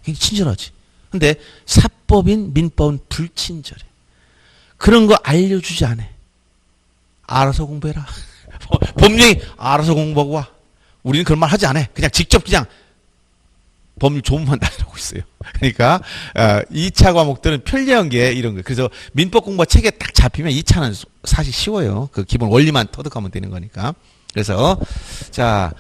굉장히 친절하지. 근데 사법인 민법은 불친절해. 그런 거 알려주지 않아. 알아서 공부해라. 법률이 알아서 공부하고 와. 우리는 그런 말 하지 않아. 그냥 직접 그냥 법률 조문만 나누고 있어요. 그러니까 2차 과목들은 편리한 게 이런 거예요. 그래서 민법 공부가 책에 딱 잡히면 2차는 사실 쉬워요. 그 기본 원리만 터득하면 되는 거니까. 그래서 자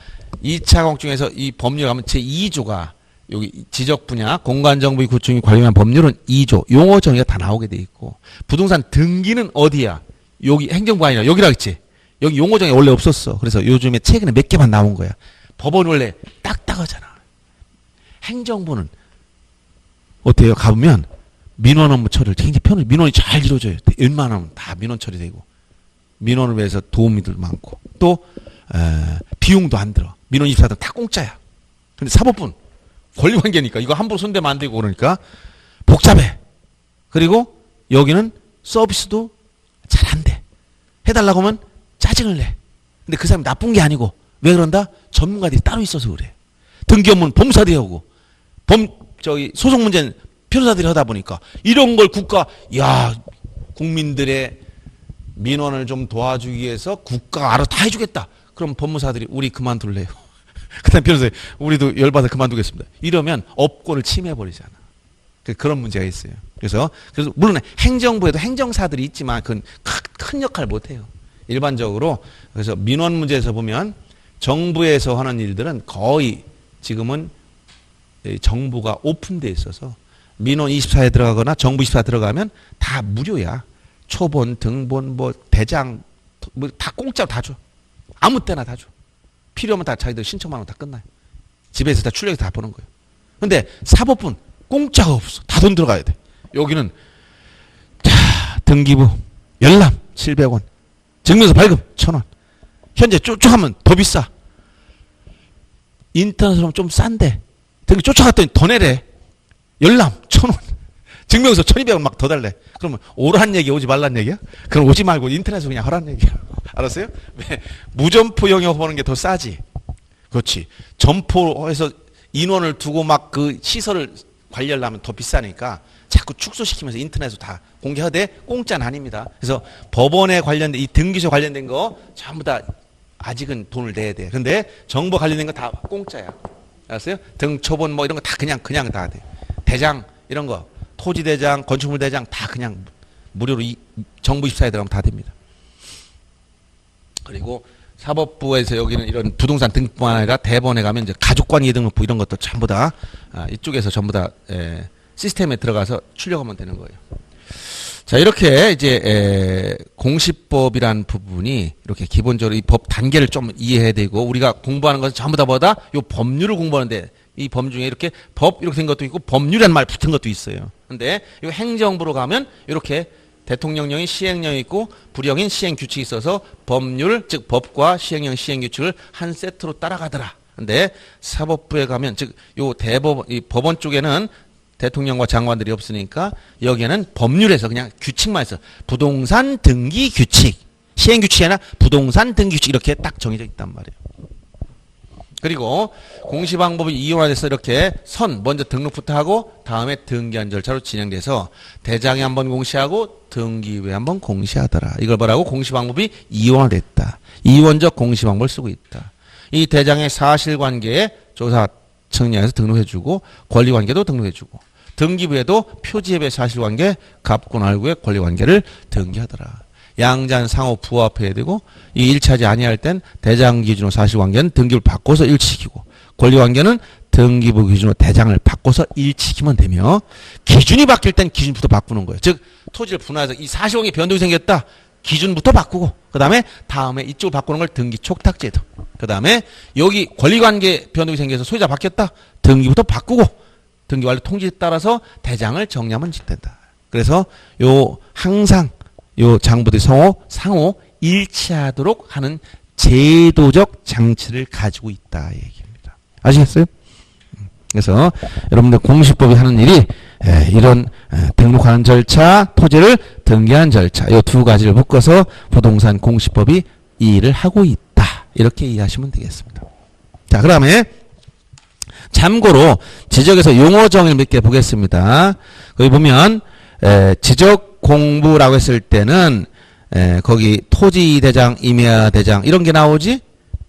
2차 과목 중에서 이 법률 가면 제2조가 여기 지적 분야 공간정보의 구축이 관련한 법률은 2조 용어 정의가 다 나오게 돼 있고 부동산 등기는 어디야? 여기 행정부가 아니라 여기라 했지. 여기 용어 정의 원래 없었어. 그래서 요즘에 최근에 몇 개만 나온 거야. 법원 원래 딱딱하잖아. 행정부는 어때요? 가보면 민원 업무 처리를 굉장히 편하게 민원이 잘 이루어져요. 웬만하면 다 민원 처리되고 민원을 위해서 도우미들 많고 또 비용도 안 들어. 민원 입사들 다 공짜야. 근데 사법부는 권리관계니까 이거 함부로 손대면 안 되고 그러니까 복잡해. 그리고 여기는 서비스도 잘 안 돼. 해달라고 하면 짜증을 내. 근데 그 사람이 나쁜 게 아니고 왜 그런다? 전문가들이 따로 있어서 그래. 등기 업무는 법무사들이 하고 소송 문제는 변호사들이 하다 보니까 이런 걸 국민들의 민원을 좀 도와주기 위해서 국가가 알아서 다 해주겠다. 그럼 법무사들이 우리 그만둘래요. 그 다음 변호사님 우리도 열받아 그만두겠습니다. 이러면 업권을 침해해버리잖아. 그런 문제가 있어요. 그래서 물론 행정부에도 행정사들이 있지만 그건 큰 역할을 못해요. 일반적으로 그래서 민원 문제에서 보면 정부에서 하는 일들은 거의 지금은 정부가 오픈되어 있어서 민원 24에 들어가거나 정부 24 들어가면 다 무료야. 초본, 등본, 대장 다 공짜로 다 줘. 아무 때나 다 줘. 필요하면 다 자기들 신청만 하면 다 끝나요. 집에서 다 출력해서 다 보는 거예요. 근데 사법부는 공짜가 없어. 다 돈 들어가야 돼. 여기는 등기부, 열람 700원. 증명서 발급 1,000원. 현재 쭉 하면 더 비싸. 인터넷으로 좀 싼데. 등기 쫓아갔더니 더 내래. 열람 1,000원. 증명서 1,200원 막 더 달래. 그러면 오란 얘기 오지 말란 얘기야? 그럼 오지 말고 인터넷으로 그냥 하란 얘기야. 알았어요? 왜? 무점포 영업하는 게 더 싸지. 그렇지. 점포에서 인원을 두고 막 그 시설을 관리하려면 더 비싸니까 자꾸 축소시키면서 인터넷으로 다 공개하되 공짜는 아닙니다. 그래서 법원에 관련된 이 등기소 관련된 거 전부 다 아직은 돈을 내야 돼. 근데 정보 관련된 거 다 공짜야. 알았어요? 등초본 뭐 이런 거 다 그냥 다 돼. 대장 이런 거 토지대장, 건축물 대장 다 그냥 무료로 정부 입사에 들어가면 다 됩니다. 그리고 사법부에서 여기는 이런 부동산 등뿐만 아니라 대법원에 가면 이제 가족관계 등록부 이런 것도 전부 다 이쪽에서 전부 다 시스템에 들어가서 출력하면 되는 거예요. 자, 이렇게 이제 공시법이란 부분이 이렇게 기본적으로 이 법 단계를 좀 이해해야 되고 우리가 공부하는 것은 전부 다 뭐다? 요 법률을 공부하는데 이 법 중에 이렇게 법 이렇게 된 것도 있고 법률이라는 말 붙은 것도 있어요. 근데 이 행정부로 가면 이렇게 대통령령이 시행령이 있고 불령인 시행규칙이 있어서 법률 즉 법과 시행령 시행규칙을 한 세트로 따라가더라. 근데 사법부에 가면 즉 요 대법원 이 법원 쪽에는 대통령과 장관들이 없으니까 여기에는 법률에서 그냥 규칙만 해서 부동산 등기 규칙 시행규칙이 아니라 부동산 등기 규칙 이렇게 딱 정해져 있단 말이에요. 그리고 공시방법이 이용화돼서 이렇게 먼저 등록부터 하고 다음에 등기한 절차로 진행돼서 대장에 한번 공시하고 등기 후에 한번 공시하더라. 이걸 뭐라고? 공시방법이 이용화됐다. 이원적 공시방법을 쓰고 있다. 이 대장의 사실관계에 조사 청량에서 등록해주고 권리관계도 등록해주고 등기부에도 표지앱의 사실관계 갑군알구의 권리관계를 등기하더라. 양자는 상호 부합해야 되고 이 일치하지 아니할 땐 대장 기준으로 사실관계는 등기부를 바꿔서 일치시키고 권리관계는 등기부 기준으로 대장을 바꿔서 일치시키면 되며 기준이 바뀔 땐 기준부터 바꾸는 거예요. 즉 토지를 분할해서 이 사실관계 변동이 생겼다. 기준부터 바꾸고 그 다음에 이쪽을 바꾸는 걸 등기 촉탁제도. 그 다음에 여기 권리관계 변동이 생겨서 소유자 바뀌었다. 등기부터 바꾸고 등기 완료 통지에 따라서 대장을 정리하면 된다. 그래서 항상 요 장부들이 상호 일치하도록 하는 제도적 장치를 가지고 있다 얘기입니다. 아시겠어요? 그래서 여러분들 공시법이 하는 일이 이런 등록하는 절차, 토지를 등기하는 절차 이 두 가지를 묶어서 부동산 공시법이 이 일을 하고 있다. 이렇게 이해하시면 되겠습니다. 자, 그 다음에 참고로 지적에서 용어 정의를 몇 개 보겠습니다. 거기 보면 지적 공부라고 했을 때는 거기 토지대장, 임야대장 이런 게 나오지?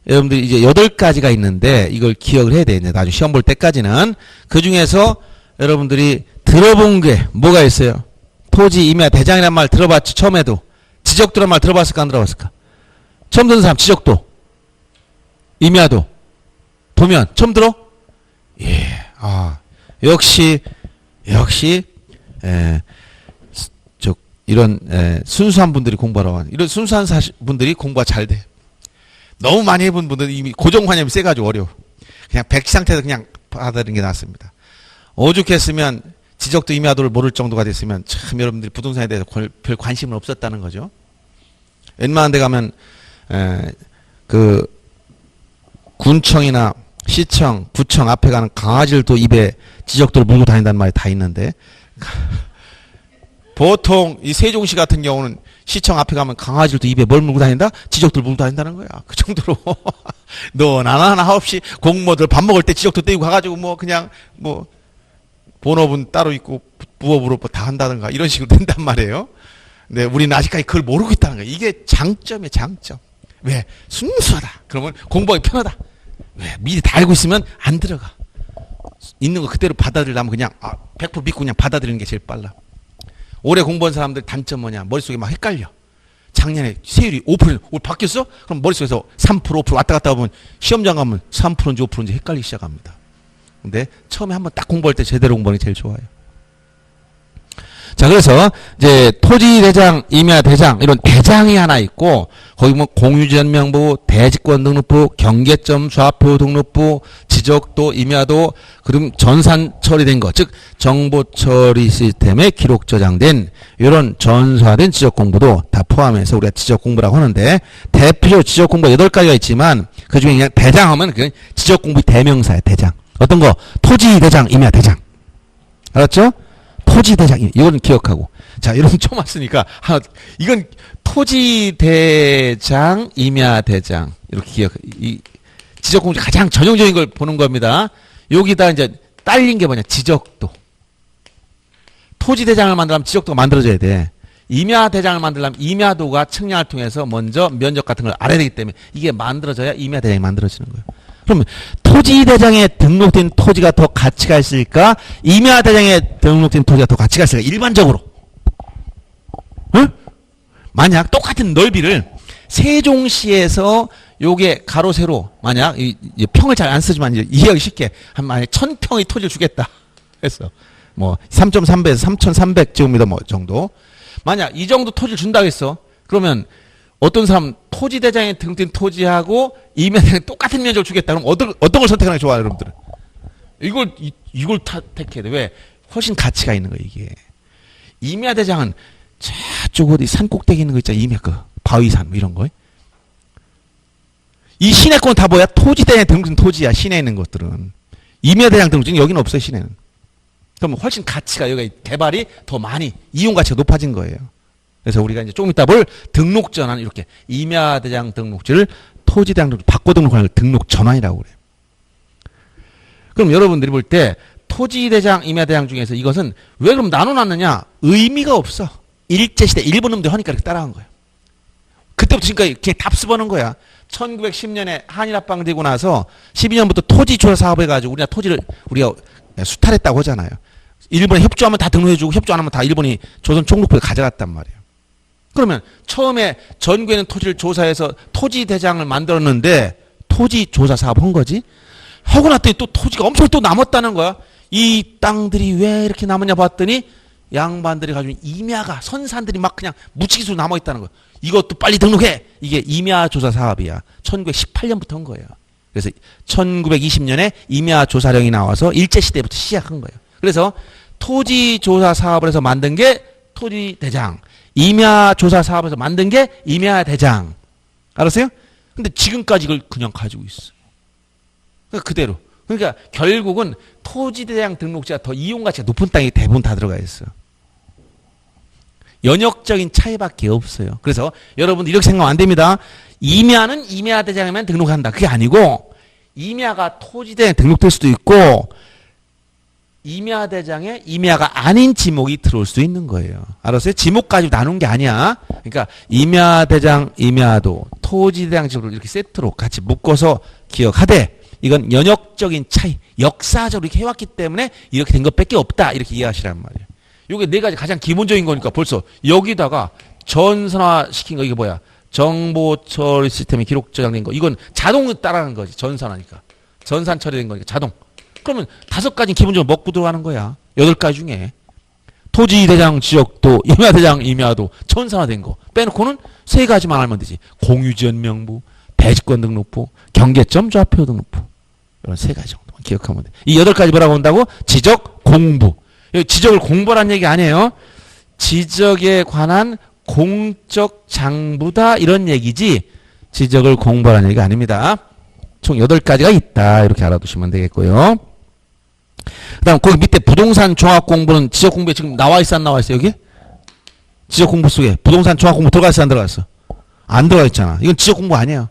여러분들이 이제 8가지가 있는데 이걸 기억을 해야 돼요. 나중에 시험 볼 때까지는. 그 중에서 여러분들이 들어본 게 뭐가 있어요? 토지, 임야, 대장이라는 말 들어봤지? 처음에도. 지적도라는 말 들어봤을까? 안 들어봤을까? 처음 듣는 사람 지적도. 임야도. 도면. 처음 들어? 예. 역시 이런 순수한 분들이 공부하러 와요. 이런 순수한 분들이 공부가 잘 돼. 너무 많이 해본 분들은 이미 고정관념이 세가지고 어려워. 그냥 백지 상태에서 그냥 받아들이는 게 낫습니다. 오죽했으면 지적도 임야도를 모를 정도가 됐으면 참 여러분들이 부동산에 대해서 별 관심은 없었다는 거죠. 웬만한 데 가면 그 군청이나 시청, 구청 앞에 가는 강아지를 또 입에 지적도를 물고 다닌다는 말이 다 있는데 보통 이 세종시 같은 경우는 시청 앞에 가면 강아지를 또 입에 뭘 물고 다닌다? 지적도를 물고 다닌다는 거야. 그 정도로 너 나나 없이 공무원들 밥 먹을 때 지적도 떼고 가가지고 그냥 본업은 따로 있고 부업으로 다 한다든가 이런 식으로 된단 말이에요. 근데 우리는 아직까지 그걸 모르고 있다는 거야. 이게 장점이에요, 장점. 왜? 순수하다. 그러면 공부하기 편하다. 왜? 미리 다 알고 있으면 안 들어가. 있는 거 그대로 받아들이려면 그냥 100% 믿고 그냥 받아들이는 게 제일 빨라. 오래 공부한 사람들 단점 뭐냐? 머릿속에 막 헷갈려. 작년에 세율이 5%, 올 바뀌었어? 그럼 머릿속에서 3%, 5% 왔다 갔다 하면 시험장 가면 3%인지 5%인지 헷갈리기 시작합니다. 근데 처음에 한번 딱 공부할 때 제대로 공부하는 게 제일 좋아요. 자, 그래서 이제 토지대장, 임야대장 이런 대장이 하나 있고 거기 공유전명부, 대지권 등록부, 경계점 좌표 등록부, 지적 지적도, 임야도, 그럼 전산 처리된 거, 즉 정보 처리 시스템에 기록 저장된 이런 전사된 지적 공부도 다 포함해서 우리가 지적 공부라고 하는데, 대표 지적 공부가 8가지가 있지만 그중에 그냥 대장하면 그 지적 공부 대명사야. 대장. 어떤 거? 토지 대장, 임야 대장. 알았죠? 토지 대장, 이거는 기억하고. 자, 이런 좀 왔으니까 이건 토지 대장, 임야 대장 이렇게 기억. 이 지적 공부 가장 전형적인 걸 보는 겁니다. 여기다 이제 딸린 게 뭐냐? 지적도. 토지 대장을 만들려면 지적도가 만들어져야 돼. 임야 대장을 만들려면 임야도가 측량을 통해서 먼저 면적 같은 걸 알아야 되기 때문에 이게 만들어져야 임야 대장이 만들어지는 거예요. 그럼 토지 대장에 등록된 토지가 더 가치가 있을까? 임야 대장에 등록된 토지가 더 가치가 있을까? 일반적으로. 응? 만약 똑같은 넓이를 세종시에서 요게 가로 세로 만약 평을 잘 안 쓰지만 이해하기 쉽게 한 만약 1000평의 토지를 주겠다 했어. 뭐 3.3배에서 3,300제곱미터 뭐 정도. 만약 이 정도 토지를 준다고 했어. 그러면 어떤 사람 토지 대장에 등록된 토지하고 임야 대장에 똑같은 면적을 주겠다. 그럼 어떤 걸 선택하는 게 좋아요, 여러분들은? 이걸 택해야 돼. 왜? 훨씬 가치가 있는 거예요, 이게. 임야 대장은 저쪽 어디 산 꼭대기 있는 거 있잖아. 임야 그 바위산 뭐 이런 거. 이 시내 거는 다 뭐야? 토지 대장에 등록된 토지야. 시내에 있는 것들은. 임야 대장 등록증 여기는 없어요, 시내는. 그럼 훨씬 가치가 여기 개발이 더 많이 이용 가치가 높아진 거예요. 그래서 우리가 이제 조금 이따 볼 등록 전환 이렇게 임야 대장 등록지를 토지 대장 등록 바꿔 등록하는 걸 등록 전환이라고 그래요. 그럼 여러분들이 볼 때 토지 대장, 임야 대장 중에서 이것은 왜 그럼 나눠놨느냐? 의미가 없어. 일제시대 일본 놈들 하니까 이렇게 따라한 거예요. 그때부터 지금까지 그냥 답습하는 거야. 1910년에 한일합방 되고 나서 12년부터 토지 조사 사업 해가지고 우리나라 토지를 우리가 수탈했다고 하잖아요. 일본에 협조하면 다 등록해주고 협조 안 하면 다 일본이 조선 총독부에 가져갔단 말이에요. 그러면 처음에 전국에 있는 토지를 조사해서 토지 대장을 만들었는데 토지 조사 사업 한 거지. 하고 났더니 또 토지가 엄청 또 남았다는 거야. 이 땅들이 왜 이렇게 남았냐 봤더니 양반들이 가지고 임야가 선산들이 막 그냥 무치기수로 남아있다는 거야. 이것도 빨리 등록해. 이게 임야 조사 사업이야. 1918년부터 한 거예요. 그래서 1920년에 임야 조사령이 나와서 일제시대부터 시작한 거예요. 그래서 토지 조사 사업을 해서 만든 게 토지 대장, 임야 조사 사업에서 만든 게 임야 대장. 알았어요? 근데 지금까지 이걸 그냥 가지고 있어. 그러니까 그대로. 그러니까 결국은 토지 대장 등록지가 더 이용 가치가 높은 땅이 대부분 다 들어가 있어. 연역적인 차이밖에 없어요. 그래서 여러분 이렇게 생각하면 안 됩니다. 임야는 임야 대장에만 등록한다. 그게 아니고 임야가 토지 대장에 등록될 수도 있고 임야 대장에 임야가 아닌 지목이 들어올 수도 있는 거예요. 알았어요? 지목까지 나눈 게 아니야. 그러니까 임야 대장, 임야도 토지 대장 지목을 이렇게 세트로 같이 묶어서 기억하되 이건 연역적인 차이, 역사적으로 이렇게 해왔기 때문에 이렇게 된 것밖에 없다. 이렇게 이해하시란 말이에요. 요게 네 가지 가장 기본적인 거니까 벌써 여기다가 전산화 시킨 거 이게 뭐야? 정보 처리 시스템에 기록 저장된 거. 이건 자동으로 따라가는 거지. 전산화니까. 전산 처리된 거니까 자동. 그러면 5가지는 기본적으로 먹고 들어가는 거야. 8가지 중에. 토지 대장 지역도, 임야 대장 임야도 전산화된 거. 빼놓고는 3가지만 알면 되지. 공유지연 명부, 배지권 등록부, 경계점 좌표 등록부. 이런 3가지 정도만 기억하면 돼. 이 8가지 뭐라고 한다고? 지적 공부. 지적을 공부란 얘기 아니에요. 지적에 관한 공적 장부다 이런 얘기지 지적을 공부하라는 얘기가 아닙니다. 총 8가지가 있다. 이렇게 알아두시면 되겠고요. 그 다음 거기 밑에 부동산 종합 공부는 지적 공부에 지금 나와 있어 안 나와 있어 여기? 지적 공부 속에 부동산 종합 공부 들어가 있어 안 들어갔어? 안 들어가 있잖아. 이건 지적 공부 아니에요.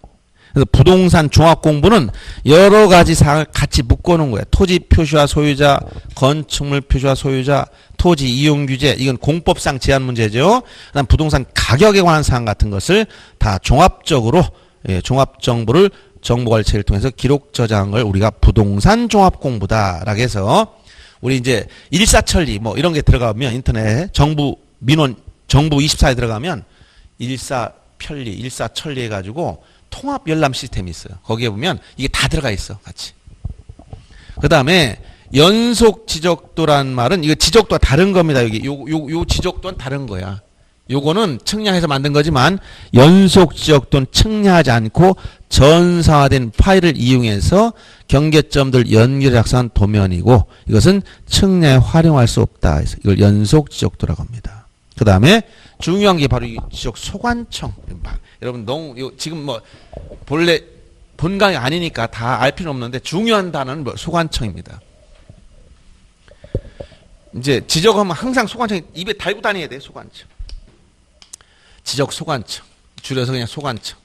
그래서 부동산 종합 공부는 여러 가지 사항을 같이 묶어놓은 거예요. 토지 표시와 소유자, 건축물 표시와 소유자, 토지 이용 규제, 이건 공법상 제한 문제죠. 그다음 부동산 가격에 관한 사항 같은 것을 다 종합적으로 종합 정보를 정보관리체를 통해서 기록 저장한 걸 우리가 부동산 종합 공부다라고 해서 우리 이제 일사천리 뭐 이런 게 들어가면 인터넷 정부 민원 정부 24에 들어가면 일사편리, 일사천리 해가지고 통합 열람 시스템이 있어요. 거기에 보면 이게 다 들어가 있어, 같이. 그 다음에 연속 지적도란 말은 이거 지적도가 다른 겁니다. 여기 요 지적도는 다른 거야. 요거는 측량해서 만든 거지만 연속 지적도는 측량하지 않고 전사화된 파일을 이용해서 경계점들 연결해 작성한 도면이고 이것은 측량에 활용할 수 없다. 이걸 연속 지적도라고 합니다. 그 다음에 중요한 게 바로 이 지적 소관청. 여러분 너무 지금 뭐 본래 본강이 아니니까 다 알 필요는 없는데 중요한 단어는 뭐 소관청입니다. 이제 지적하면 항상 소관청 입에 달고 다녀야 돼. 소관청. 지적 소관청. 줄여서 그냥 소관청.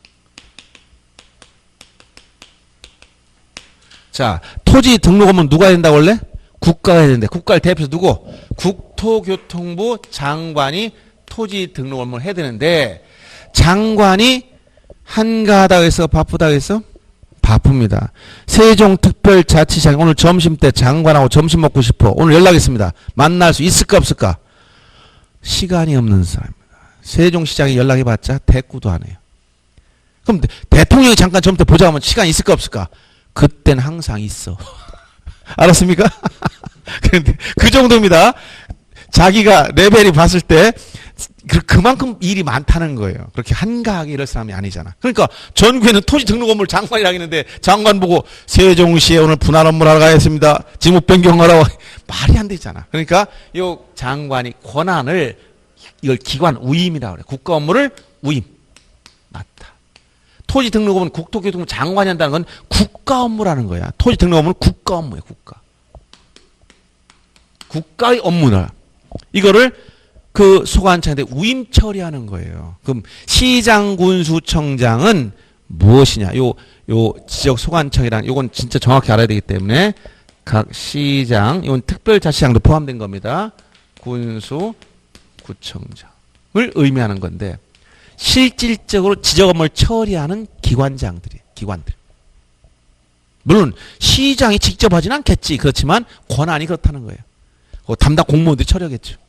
자, 토지 등록하면 누가 해야 된다 원래? 국가가 해야 되는데 국가를 대표해서 누구? 국토교통부 장관이 토지 등록을 해야 되는데 장관이 한가하다고 해서 바쁘다고 해서 바쁩니다. 세종특별자치시장 오늘 점심때 장관하고 점심 먹고 싶어. 오늘 연락했습니다. 만날 수 있을까 없을까? 시간이 없는 사람입니다. 세종시장이 연락해봤자 대꾸도 안 해요. 그럼 대통령이 잠깐 점심 때 보자 하면 시간 있을까 없을까? 그땐 항상 있어. 알았습니까? 그런데 그 정도입니다. 자기가 레벨이 봤을 때 그만큼 일이 많다는 거예요. 그렇게 한가하게 이럴 사람이 아니잖아. 그러니까 전국에는 토지 등록 업무를 장관이라 했는데 장관 보고 세종시에 오늘 분할 업무를 하러 가겠습니다. 지목 변경하라고 말이 안 되잖아. 그러니까 이 장관이 권한을 이걸 기관 우임이라고 그래. 국가 업무를 우임. 맞다. 토지 등록 업무는 국토교통부 장관이 한다는 건 국가 업무라는 거야. 토지 등록 업무는 국가 업무예요. 국가. 국가의 업무다. 이거를 그 소관청한테 우임 처리하는 거예요. 그럼 시장군수청장은 무엇이냐? 요 지적 소관청이란 요건 진짜 정확히 알아야 되기 때문에 각 시장, 이건 특별자치장도 포함된 겁니다. 군수, 구청장을 의미하는 건데 실질적으로 지적 업무를 처리하는 기관들. 물론 시장이 직접 하진 않겠지. 그렇지만 권한이 그렇다는 거예요. 담당 공무원들이 처리하겠죠.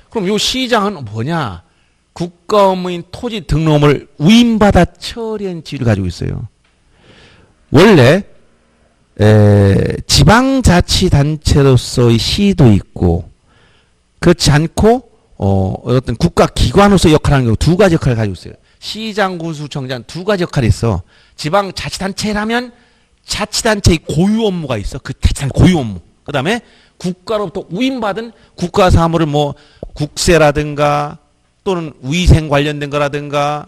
그럼 요 시장은 뭐냐? 국가 업무인 토지 등록을 우임받아 처리한 지위를 가지고 있어요. 원래 지방자치단체로서의 시도 있고 그렇지 않고 어떤 국가기관으로서 역할하는 경우 두 가지 역할을 가지고 있어요. 시장, 군수청장 두 가지 역할이 있어. 지방자치단체라면 자치단체의 고유 업무가 있어. 그 자치단 고유 업무. 그 다음에 국가로부터 우임받은 국가 사무를 뭐 국세라든가 또는 위생 관련된 거라든가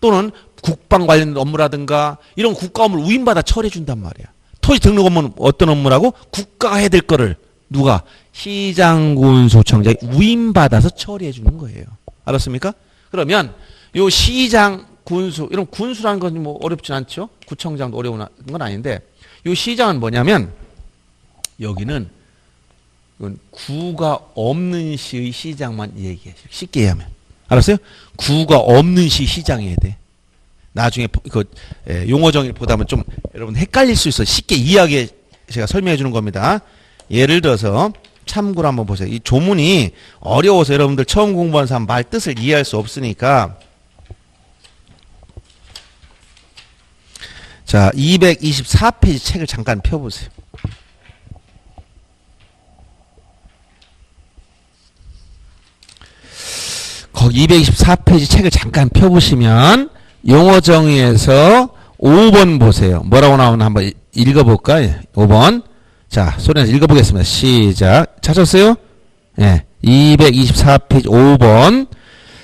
또는 국방 관련된 업무라든가 이런 국가 업무를 우임받아 처리해 준단 말이야. 토지 등록 업무는 어떤 업무라고? 국가가 해야 될 거를 누가? 시장군수청장이 우임받아서 처리해 주는 거예요. 알았습니까? 그러면 요 시장, 군수, 이런 군수라는 건 뭐 어렵진 않죠? 구청장도 어려운 건 아닌데 요 시장은 뭐냐면 여기는 이건 구가 없는 시의 시장만 얘기해. 쉽게 얘기하면. 알았어요? 구가 없는 시 시장이어야 돼. 나중에 그 용어 정의를 보다 보면 좀 여러분 헷갈릴 수 있어. 쉽게 이해하게 제가 설명해 주는 겁니다. 예를 들어서 참고로 한번 보세요. 이 조문이 어려워서 여러분들 처음 공부하는 사람 말 뜻을 이해할 수 없으니까 자 224페이지 책을 잠깐 펴보세요. 거기 224페이지 책을 잠깐 펴보시면 용어 정의에서 5번 보세요. 뭐라고 나오나 한번 읽어볼까요? 5번. 자, 소리내서 읽어보겠습니다. 시작. 찾았어요? 예. 224페이지 5번.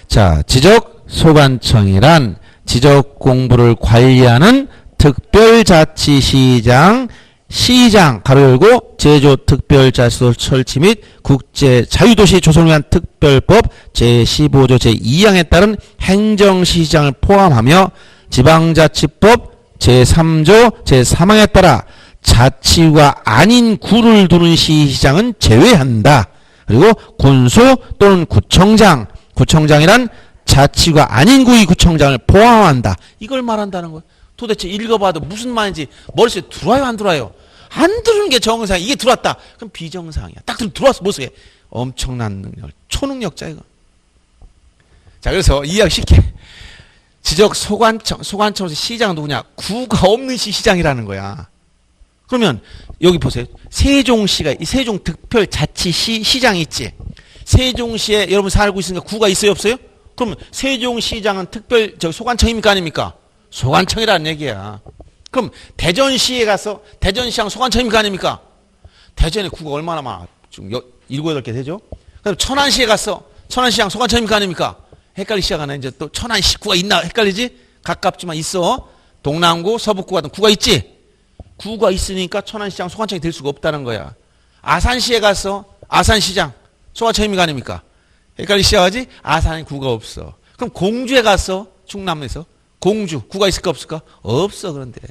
자, 지적 소관청이란 지적 공부를 관리하는 특별자치시장, 시장 가로 열고 제조특별자치도 설치 및 국제자유도시 조성을 위한 특별법 제15조 제2항에 따른 행정시장을 포함하며 지방자치법 제3조 제3항에 따라 자치구가 아닌 구를 두는 시장은 제외한다. 그리고 군수 또는 구청장, 구청장이란 자치구가 아닌 구의 구청장을 포함한다. 이걸 말한다는 거예요. 도대체 읽어봐도 무슨 말인지 머릿속에 들어와요 안 들어와요? 안 들어오는 게 정상이야. 이게 들어왔다. 그럼 비정상이야. 딱 들어왔어. 모습에 엄청난 능력, 초능력자 이거. 자, 그래서 이해하기 쉽게 지적 소관청에서 시장은 누구냐? 구가 없는 시 시장이라는 거야. 그러면 여기 보세요. 세종시가 이 세종특별자치시 시장이 있지. 세종시에 여러분 살고 있으니까 구가 있어요 없어요? 그러면 세종시장은 소관청입니까 아닙니까? 소관청이라는 얘기야. 그럼 대전시에 가서 대전시장 소관청입니까 아닙니까? 대전에 구가 얼마나 많아? 지금 7, 8개 되죠? 그럼 천안시에 가서 천안시장 소관청입니까 아닙니까? 헷갈리기 시작하네. 이제 또 천안시 구가 있나 헷갈리지? 가깝지만 있어. 동남구, 서북구 같은 구가 있지? 구가 있으니까 천안시장 소관청이 될 수가 없다는 거야. 아산시에 가서 아산시장 소관청입니까 아닙니까? 헷갈리기 시작하지? 아산에 구가 없어. 그럼 공주에 가서 충남에서 공주 구가 있을까 없을까? 없어. 그런데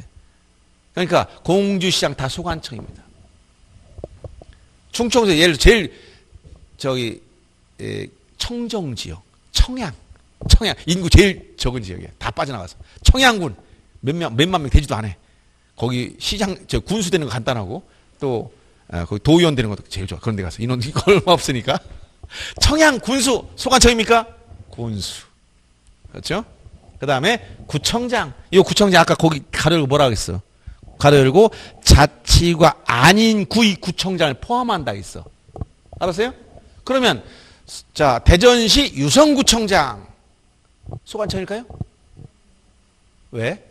그러니까 공주시장 다 소관청입니다. 충청도에서 예를 들어 제일 청정지역 청양 인구 제일 적은 지역이야. 다 빠져나가서 청양군 몇만 명 되지도 않아. 거기 시장 군수되는 거 간단하고 또 거기 도의원 되는 것도 제일 좋아. 그런 데 가서 인원 얼마 없으니까 청양 군수 소관청입니까? 군수. 그렇죠? 그 다음에 구청장. 이 구청장 아까 거기 가로 열고 뭐라 그랬어? 가로 열고 자치구가 아닌 구의 구청장을 포함한다 있어. 알았어요? 그러면 자 대전시 유성구청장 소관청일까요? 왜?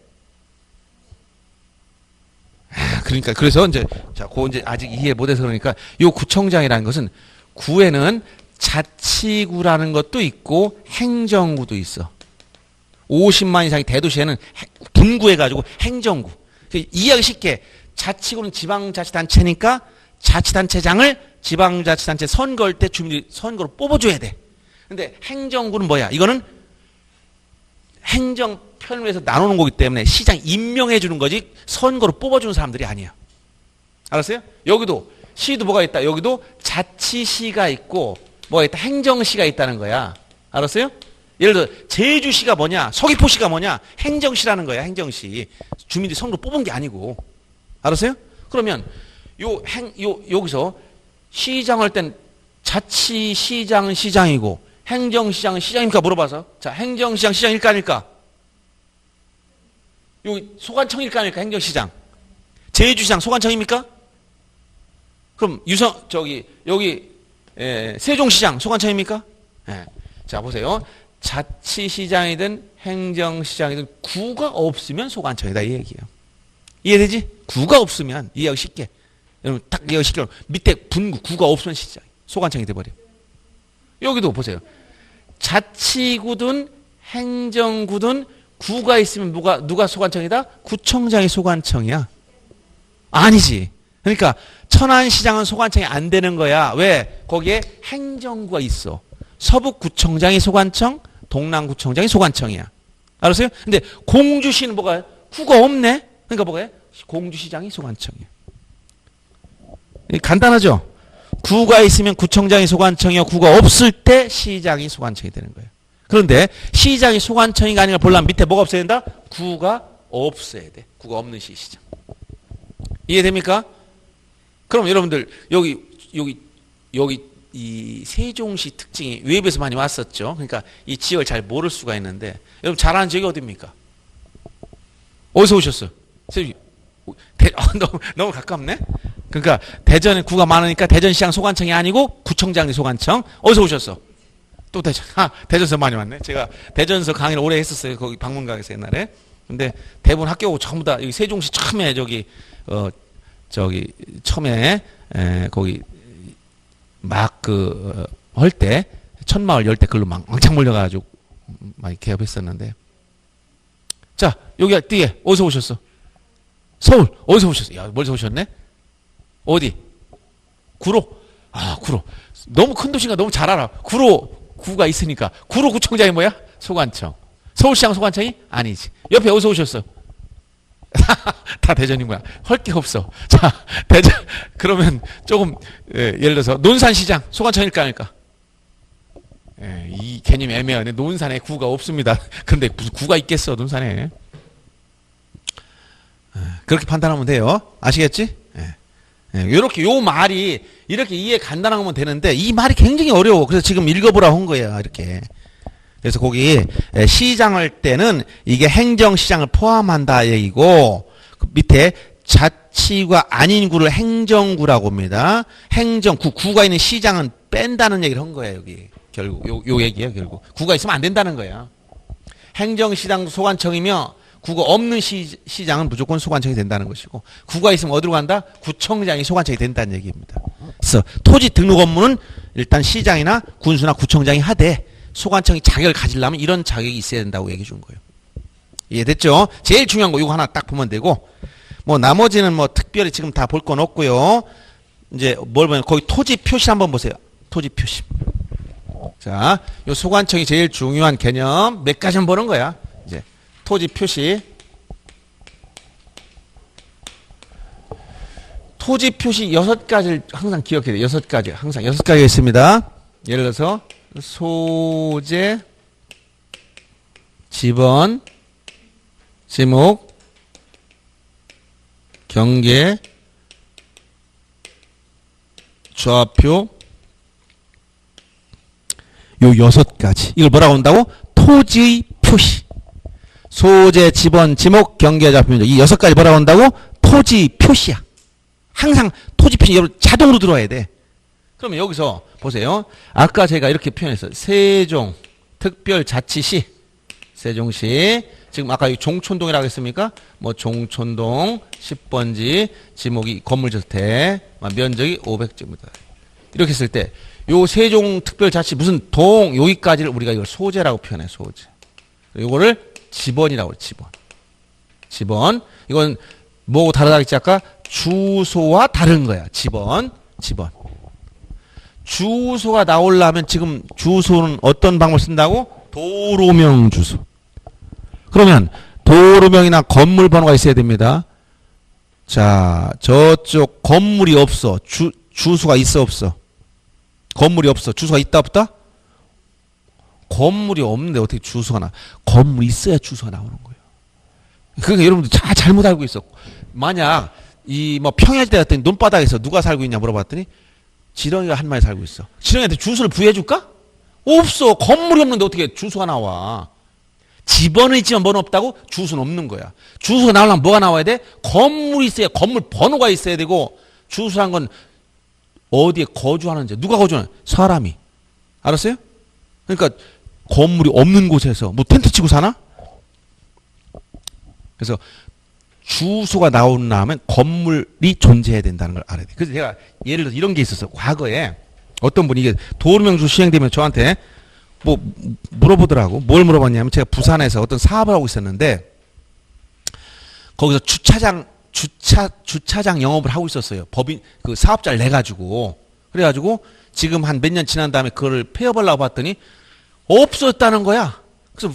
그러니까 그래서 이제 자, 그 이제 아직 이해 못해서 그러니까 요 구청장이라는 것은 구에는 자치구라는 것도 있고 행정구도 있어. 50만 이상의 대도시에는 분구해 가지고 행정구. 이해하기 쉽게 자치구는 지방자치단체니까 자치단체장을 지방자치단체 선거할 때 주민들이 선거로 뽑아줘야 돼. 근데 행정구는 뭐야? 이거는 행정 편의에서 나누는 거기 때문에 시장 임명해 주는 거지 선거로 뽑아주는 사람들이 아니야. 알았어요? 여기도 시도 뭐가 있다. 여기도 자치시가 있고 뭐가 있다. 행정시가 있다는 거야. 알았어요? 예를 들어 제주시가 뭐냐, 서귀포시가 뭐냐, 행정시라는 거야. 행정시. 주민들이 선거로 뽑은 게 아니고. 알았어요? 그러면 여기서 시장할 땐 자치시장은 시장이고 행정시장은 시장입니까? 물어봐서. 자, 행정시장 시장일까 아닐까? 여기 소관청일까 아닐까? 행정시장. 제주시장 소관청입니까? 그럼 여기 세종시장 소관청입니까? 예. 자, 보세요. 자치시장이든 행정시장이든 구가 없으면 소관청이다 이 얘기예요. 이해되지? 구가 없으면 이해하기 쉽게. 여러분 딱 이해하기 쉽게 밑에 분구 구가 없으면 시장 소관청이 돼버려. 여기도 보세요. 자치구든 행정구든 구가 있으면 누가 소관청이다? 구청장이 소관청이야. 아니지. 그러니까 천안시장은 소관청이 안 되는 거야. 왜? 거기에 행정구가 있어. 서북구청장이 소관청, 동남구청장이 소관청이야. 알았어요? 근데 공주시는 뭐가 구가 없네? 그러니까 뭐가 공주시장이 소관청이야. 간단하죠? 구가 있으면 구청장이 소관청이요. 구가 없을 때 시장이 소관청이 되는 거예요. 그런데 시장이 소관청이가 아니라 보려면 밑에 뭐가 없어야 된다? 구가 없어야 돼. 구가 없는 시장. 이해됩니까? 그럼 여러분들 여기 이 세종시 특징이 외부에서 많이 왔었죠. 그러니까 이 지역을 잘 모를 수가 있는데 여러분 잘 아는 지역이 어디입니까? 어디서 오셨어요? 너무 가깝네? 그러니까 대전에 구가 많으니까 대전시장 소관청이 아니고 구청장이 소관청. 어디서 오셨어? 또 대전. 대전서 많이 왔네. 제가 대전서 강의를 오래 했었어요. 거기 방문각에서 옛날에. 근데 대부분 학교 오고 전부 다 여기 세종시 처음에 처음에 거기 막 할 때 천마을 열 때 글로 막 왕창 몰려가지고 많이 개업했었는데. 자, 여기 뒤에 어디서 오셨어? 서울. 어디서 오셨어? 야, 멀리서 오셨네? 어디? 구로. 구로. 너무 큰 도시가 너무 잘 알아. 구가 있으니까. 구로구청장이 뭐야? 소관청. 서울시장 소관청이? 아니지. 옆에 어디서 오셨어? 다 대전인 거야. 할 게 없어. 자, 대전. 그러면 조금, 예를 들어서, 논산시장 소관청일까 아닐까? 이 개념이 애매하네. 논산에 구가 없습니다. 그런데 무슨 구가 있겠어, 논산에. 그렇게 판단하면 돼요. 아시겠지? 요렇게, 요 말이, 이렇게 이해 간단하면 되는데, 이 말이 굉장히 어려워. 그래서 지금 읽어보라고 한 거야, 이렇게. 그래서 거기, 시장할 때는 이게 행정시장을 포함한다 얘기고, 그 밑에 자치구가 아닌 구를 행정구라고 합니다. 구가 있는 시장은 뺀다는 얘기를 한 거예요, 여기. 결국, 요 얘기예요, 결국. 구가 있으면 안 된다는 거야. 행정시장 소관청이며, 구가 없는 시장은 무조건 소관청이 된다는 것이고, 구가 있으면 어디로 간다? 구청장이 소관청이 된다는 얘기입니다. 그래서 토지 등록 업무는 일단 시장이나 군수나 구청장이 하되 소관청이 자격을 가지려면 이런 자격이 있어야 된다고 얘기해 준 거예요. 이해됐죠? 제일 중요한 거 이거 하나 딱 보면 되고, 뭐 나머지는 뭐 특별히 지금 다 볼 건 없고요. 이제 뭘 보면 거기 토지 표시 한번 보세요. 토지 표시. 자, 요 소관청이 제일 중요한 개념 몇 가지만 보는 거야. 이제 토지 표시. 토지 표시 6가지를 항상 기억해야 돼요. 6가지. 항상 6가지가 있습니다. 예를 들어서 소재, 지번, 지목, 경계, 좌표, 요 6가지. 이걸 뭐라고 한다고? 토지 표시. 소재, 지번, 지목, 경계, 좌표. 이 6가지 뭐라고 한다고? 토지 표시야. 항상 토지 표시 여러분 자동으로 들어와야 돼. 그러면 여기서 보세요. 아까 제가 이렇게 표현했어요. 세종 특별자치시. 세종시. 지금 아까 종촌동이라고 했습니까? 뭐 종촌동 10번지 지목이 건물주택 면적이 500제곱미터. 이렇게 했을 때 요 세종 특별자치 무슨 동 여기까지를 우리가 이걸 소재라고 표현해. 소재. 요거를 지번이라고 그래. 지번. 지번. 이건 뭐하고 다르다 했지 아까? 주소와 다른 거야. 지번. 지번. 주소가 나오려면 지금 주소는 어떤 방법을 쓴다고? 도로명 주소. 그러면 도로명이나 건물 번호가 있어야 됩니다. 자, 저쪽 건물이 없어. 주소가 있어 없어? 건물이 없어. 주소가 있다 없다? 건물이 없는데 어떻게 주소가 나? 건물이 있어야 주소가 나오는 거예요. 그러니까 여러분들 다 잘못 알고 있어. 만약 이 뭐 평야지대 같은 논바닥에서 누가 살고 있냐 물어봤더니 지렁이가 한 마리 살고 있어. 지렁이한테 주소를 부여해 줄까? 없어. 건물이 없는데 어떻게 주소가 나와? 지번은 있지만 번호 없다고? 주소는 없는 거야. 주소가 나오려면 뭐가 나와야 돼? 건물이 있어야 건물 번호가 있어야 되고, 주소란 건 어디에 거주하는지, 누가 거주하는 사람이. 알았어요? 그러니까 건물이 없는 곳에서 뭐 텐트 치고 사나? 그래서 주소가 나오려면 건물이 존재해야 된다는 걸 알아야 돼. 그래서 제가 예를 들어서 이런 게 있었어. 과거에 어떤 분이 이게 도로명주 시행되면 저한테 뭐 물어보더라고. 뭘 물어봤냐면 제가 부산에서 어떤 사업을 하고 있었는데 거기서 주차장 영업을 하고 있었어요. 법인 그 사업자를 내 가지고. 그래가지고 지금 한 몇 년 지난 다음에 그거를 폐업하려고 봤더니 없었다는 거야. 그래서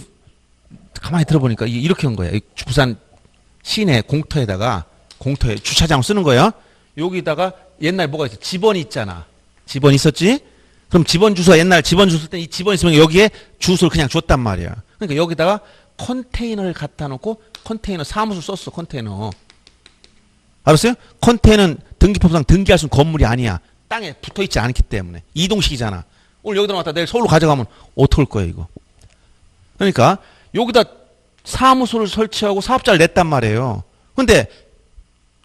가만히 들어보니까 이렇게 한 거야. 부산 시내 공터에 주차장을 쓰는 거야. 여기다가 옛날 뭐가 있어? 지번이 있잖아. 지번 있었지? 그럼 지번 주소가 옛날 지번 주소 쓸 때 이 지번 있으면 여기에 주소를 그냥 줬단 말이야. 그러니까 여기다가 컨테이너를 갖다 놓고 컨테이너 사무소 썼어. 컨테이너. 알았어요? 컨테이너는 등기법상 등기할 수 있는 건물이 아니야. 땅에 붙어 있지 않기 때문에. 이동식이잖아. 오늘 여기다 놨다 내일 서울로 가져가면 어떡할 거야 이거. 그러니까 여기다 사무소를 설치하고 사업자를 냈단 말이에요. 근데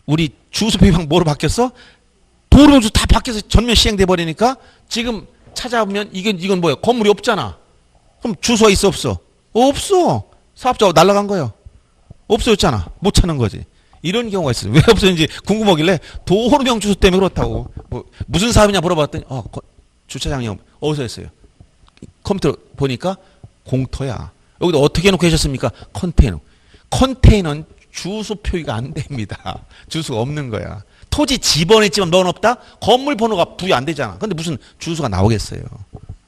우리 주소 표기방 뭐로 바뀌었어? 도로명주 다 바뀌어서 전면 시행돼 버리니까 지금 찾아보면 이건 뭐야? 건물이 없잖아. 그럼 주소가 있어 없어? 없어. 사업자가 날아간 거예요. 없어졌잖아. 못 찾는 거지. 이런 경우가 있어요. 왜 없어졌는지 궁금하길래 도로명 주소 때문에 그렇다고. 뭐 무슨 사업이냐 물어봤더니 주차장이 어디서 했어요? 컴퓨터 보니까 공터야. 여기다 어떻게 해놓고 계셨습니까? 컨테이너. 컨테이너는 주소 표기가 안 됩니다. 주소가 없는 거야. 토지 지번에 있지만 너는 없다? 건물 번호가 부여 안 되잖아. 근데 무슨 주소가 나오겠어요.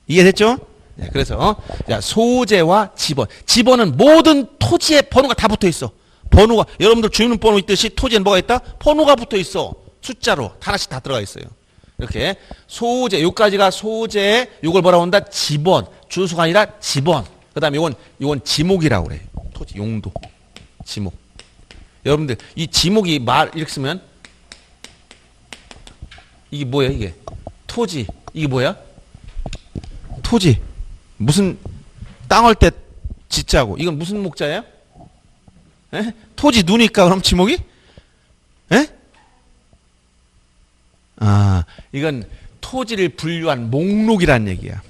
이해됐죠? 네, 그래서 소재와 지번. 지번은 모든 토지의 번호가 다 붙어 있어. 번호가 여러분들 주민번호 있듯이 토지에는 뭐가 있다? 번호가 붙어 있어. 숫자로 하나씩 다 들어가 있어요. 이렇게 소재, 요까지가 소재, 요걸 뭐라고 한다? 지번. 주소가 아니라 지번. 그다음에 요건 지목이라고 그래. 토지 용도. 지목. 여러분들 이 지목이 이렇게 쓰면 이게 뭐야 이게? 토지. 이게 뭐야? 토지. 무슨 땅을 때 지자고. 이건 무슨 목자예요? 에? 토지 누니까 그럼 지목이? 에? 이건 토지를 분류한 목록이라는 얘기야.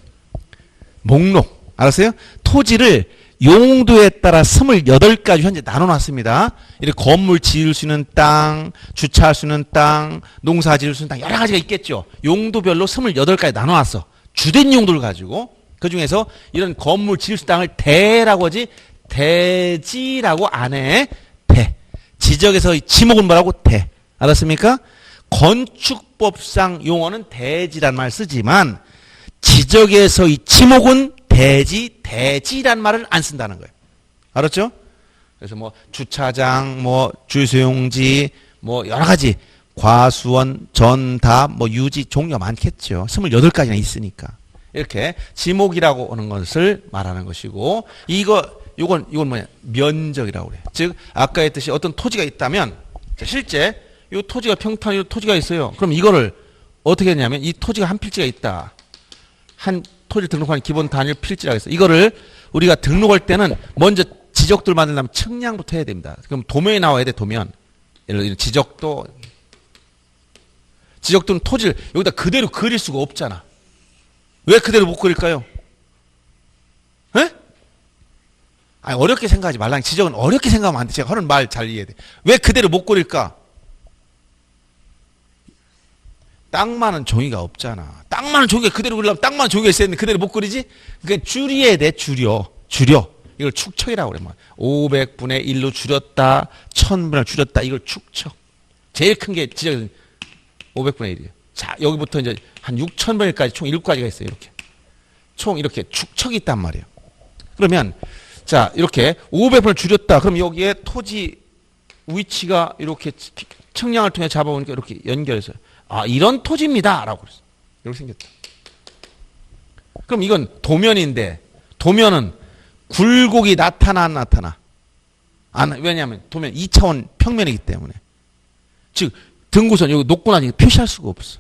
목록. 알았어요? 토지를 용도에 따라 28가지 현재 나눠놨습니다. 이렇게 건물 지을 수 있는 땅, 주차할 수 있는 땅, 농사 지을 수 있는 땅 여러 가지가 있겠죠. 용도별로 28가지 나눠놨어. 주된 용도를 가지고. 그 중에서 이런 건물 지을 수 있는 땅을 대라고 하지 대지라고 안 해. 대. 지적에서 지목은 뭐라고? 대. 알았습니까? 건축법상 용어는 대지란 말 쓰지만 지적에서 이 지목은 대지란 말을 안 쓴다는 거예요. 알았죠? 그래서 뭐 주차장, 뭐 주소용지, 뭐 여러 가지 과수원, 전답, 뭐 유지 종류가 많겠죠. 28가지나 있으니까. 이렇게 지목이라고 하는 것을 말하는 것이고 이건 뭐냐? 면적이라고 그래요. 즉 아까 했듯이 어떤 토지가 있다면 실제 이 토지가 평탄 토지가 있어요. 그럼 이거를 어떻게 했냐면 이 토지가 한 필지가 있다. 한 토지 등록하는 기본 단일 필지라고 했어요. 이거를 우리가 등록할 때는 먼저 지적도를 만들려면 측량부터 해야 됩니다. 그럼 도면이 나와야 돼, 도면. 예를 들어 지적도는 토지를 여기다 그대로 그릴 수가 없잖아. 왜 그대로 못 그릴까요? 에? 아니, 어렵게 생각하지 말라. 지적은 어렵게 생각하면 안 돼. 제가 하는 말 잘 이해해. 왜 그대로 못 그릴까? 땅 많은 종이가 없잖아. 땅 많은 종이가 그대로 그리려면 땅 많은 종이가 있어야 되는데 그대로 못 그리지? 그러니까 줄여야 돼, 줄여. 이걸 축척이라고 그래. 500분의 1로 줄였다, 1000분의 1로 줄였다. 이걸 축척. 제일 큰 게 지적은 500분의 1이에요. 자, 여기부터 이제 한 6000분의 1까지 총 7가지가 있어요, 이렇게. 총 이렇게 축척이 있단 말이에요. 그러면, 자, 이렇게 500분을 줄였다. 그럼 여기에 토지 위치가 이렇게 측량을 통해 잡아보니까 이렇게 연결해서 아, 이런 토지입니다. 라고 그랬어. 이렇게 생겼다. 그럼 이건 도면인데, 도면은 굴곡이 나타나, 안 나타나? 왜냐하면 도면 2차원 평면이기 때문에. 즉, 등고선, 여기 높고나지 표시할 수가 없어.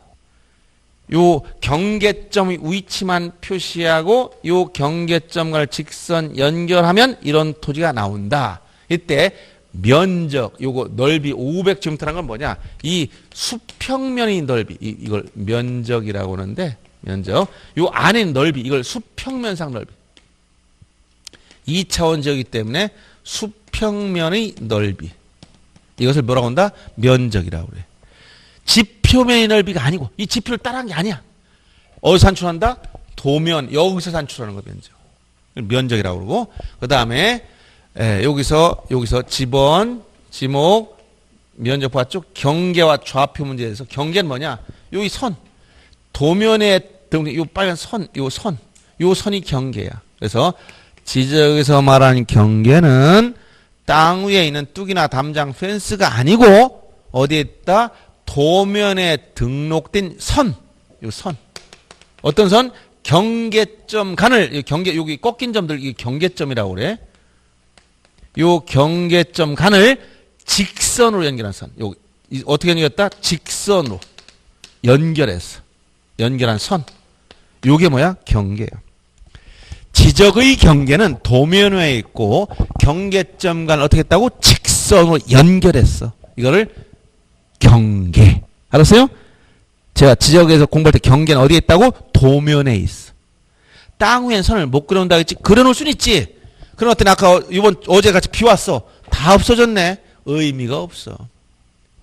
요 경계점 위치만 표시하고, 요 경계점과 직선 연결하면 이런 토지가 나온다. 이때, 면적, 요거 넓이 500제곱미터라는 건 뭐냐? 이 수평면의 넓이, 이걸 면적이라고 하는데, 면적. 요 안에 넓이, 이걸 수평면상 넓이. 2차원 지역이기 때문에 수평면의 넓이. 이것을 뭐라고 한다? 면적이라고 그래. 지표면의 넓이가 아니고, 이 지표를 따라한 게 아니야. 어디서 산출한다? 도면, 여기서 산출하는 거 면적. 면적이라고 그러고, 그 다음에 여기서 지번, 지목, 면적 봤죠? 경계와 좌표 문제에서 경계는 뭐냐? 여기 선, 도면에 요 빨간 선, 요 선이 경계야. 그래서 지적에서 말하는 경계는 땅 위에 있는 뚝이나 담장, 펜스가 아니고 어디에 있다? 도면에 등록된 선, 요 선. 어떤 선? 경계점 간을 여기 꺾인 점들 이 경계점이라고 그래. 요 경계점 간을 직선으로 연결한 선. 어떻게 연결했다? 직선으로 연결했어. 연결한 선. 요게 뭐야? 경계야. 지적의 경계는 도면 위에 있고 경계점 간 어떻게 했다고? 직선으로 연결했어. 이거를 경계. 알았어요? 제가 지적에서 공부할 때 경계는 어디에 있다고? 도면에 있어. 땅 위엔 선을 못 그려놓는다 했지? 그려놓을 수는 있지. 그럼 어때? 아까 어제 같이 비 왔어. 다 없어졌네. 의미가 없어.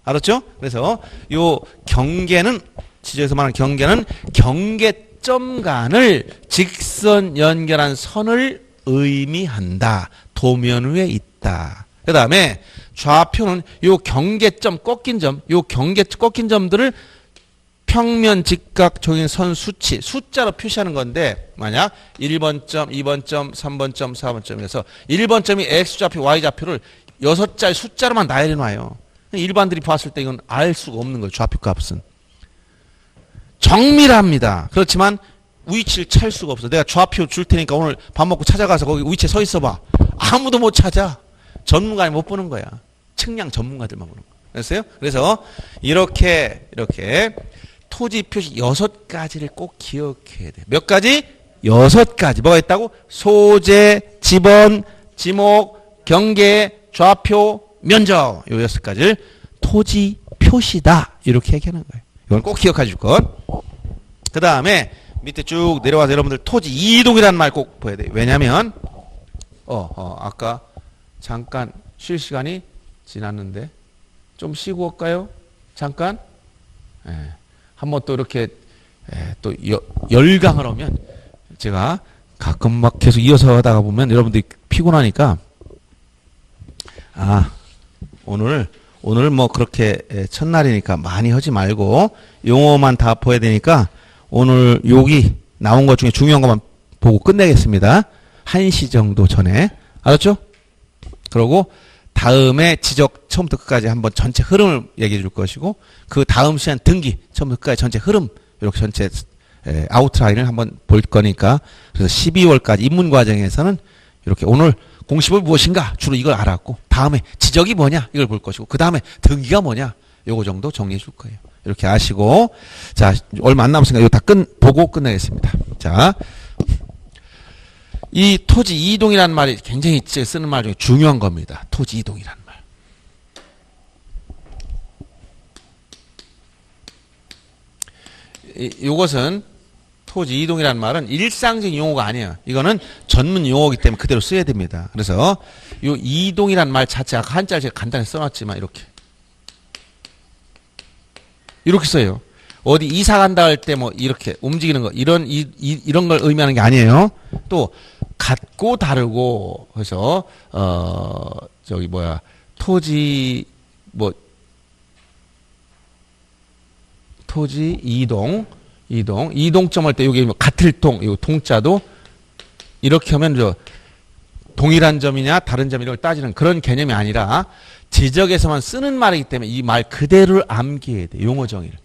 알았죠? 그래서 요 경계는 지적에서 말하는 경계는 경계점 간을 직선 연결한 선을 의미한다. 도면 위에 있다. 그 다음에 좌표는 요 경계점 꺾인 점, 요 꺾인 점들을 평면, 직각, 정인, 선, 수치, 숫자로 표시하는 건데 만약 1번점, 2번점, 3번점, 4번점에서 1번점이 X좌표, Y좌표를 6자의 숫자로만 나열해놔요. 일반들이 봤을 때 이건 알 수가 없는 거예요. 좌표 값은. 정밀합니다. 그렇지만 위치를 찾을 수가 없어. 내가 좌표 줄 테니까 오늘 밥 먹고 찾아가서 거기 위치에 서 있어봐. 아무도 못 찾아. 전문가는 못 보는 거야. 측량 전문가들만 보는 거야. 그랬어요? 그래서 이렇게 토지 표시 6가지를 꼭 기억해야 돼. 몇 가지? 6가지. 뭐가 있다고? 소재, 지번, 지목, 경계, 좌표, 면적. 요 6가지를 토지 표시다. 이렇게 얘기하는 거예요. 이건 꼭 기억하실 것. 그 다음에 밑에 쭉 내려와서 여러분들 토지 이동이라는 말 꼭 봐야 돼요. 왜냐면 아까 잠깐 쉴 시간이 지났는데 좀 쉬고 올까요? 잠깐. 한번 또 이렇게 또 열강을 하면 제가 가끔 막 계속 이어서 하다가 보면 여러분들이 피곤하니까 오늘 뭐 그렇게 첫날이니까 많이 하지 말고 용어만 다 보여야 되니까 오늘 여기 나온 것 중에 중요한 것만 보고 끝내겠습니다. 1시 정도 전에. 알았죠? 그러고 다음에 지적 처음부터 끝까지 한번 전체 흐름을 얘기해 줄 것이고 그 다음 시간 등기 처음부터 끝까지 전체 흐름 이렇게 전체 아웃라인을 한번 볼 거니까 그래서 12월까지 입문 과정에서는 이렇게 오늘 공시법이 무엇인가 주로 이걸 알았고 다음에 지적이 뭐냐 이걸 볼 것이고 그 다음에 등기가 뭐냐 요거 정도 정리해 줄 거예요. 이렇게 아시고 자 얼마 안 남았으니까 이거 다 보고 끝내겠습니다. 자, 이 토지 이동이라는 말이 굉장히 쓰는 말 중에 중요한 겁니다. 토지 이동이라는 말. 이것은 토지 이동이라는 말은 일상적인 용어가 아니에요. 이거는 전문 용어이기 때문에 그대로 써야 됩니다. 그래서 이 이동이라는 말 자체가 한자를 제가 간단히 써놨지만 이렇게 써요. 어디 이사 간다 할 때 뭐 이렇게 움직이는 거 이런 걸 의미하는 게 아니에요. 또 같고 다르고 그래서 토지 이동점 할 때 여기 같을 이 동자도 이렇게 하면 동일한 점이냐 다른 점 이런 걸 따지는 그런 개념이 아니라 지적에서만 쓰는 말이기 때문에 이 말 그대로를 암기해야 돼. 용어 정의를.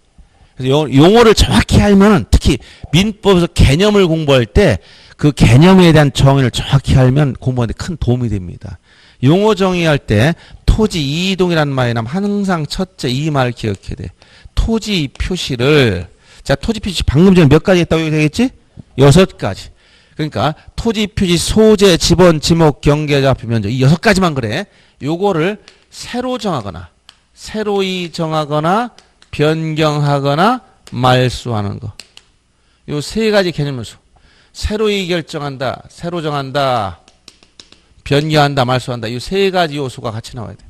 그래서 용어를 정확히 알면 특히 민법에서 개념을 공부할 때 그 개념에 대한 정의를 정확히 알면 공부하는데 큰 도움이 됩니다. 용어 정의할 때 토지 이동이라는 말이 나면 항상 첫째 이 말을 기억해야 돼. 토지 표시를 토지 표시 방금 전에 몇 가지 했다고 되겠지? 6가지. 그러니까 토지 표시 소재, 지번, 지목, 경계, 좌표, 면적 이 6가지만 그래. 요거를 새로 정하거나 새로이 정하거나 변경하거나 말소하는 거. 요 3가지 개념을 새로이 결정한다, 새로 정한다, 변경한다, 말소한다. 이 3가지 요소가 같이 나와야 돼.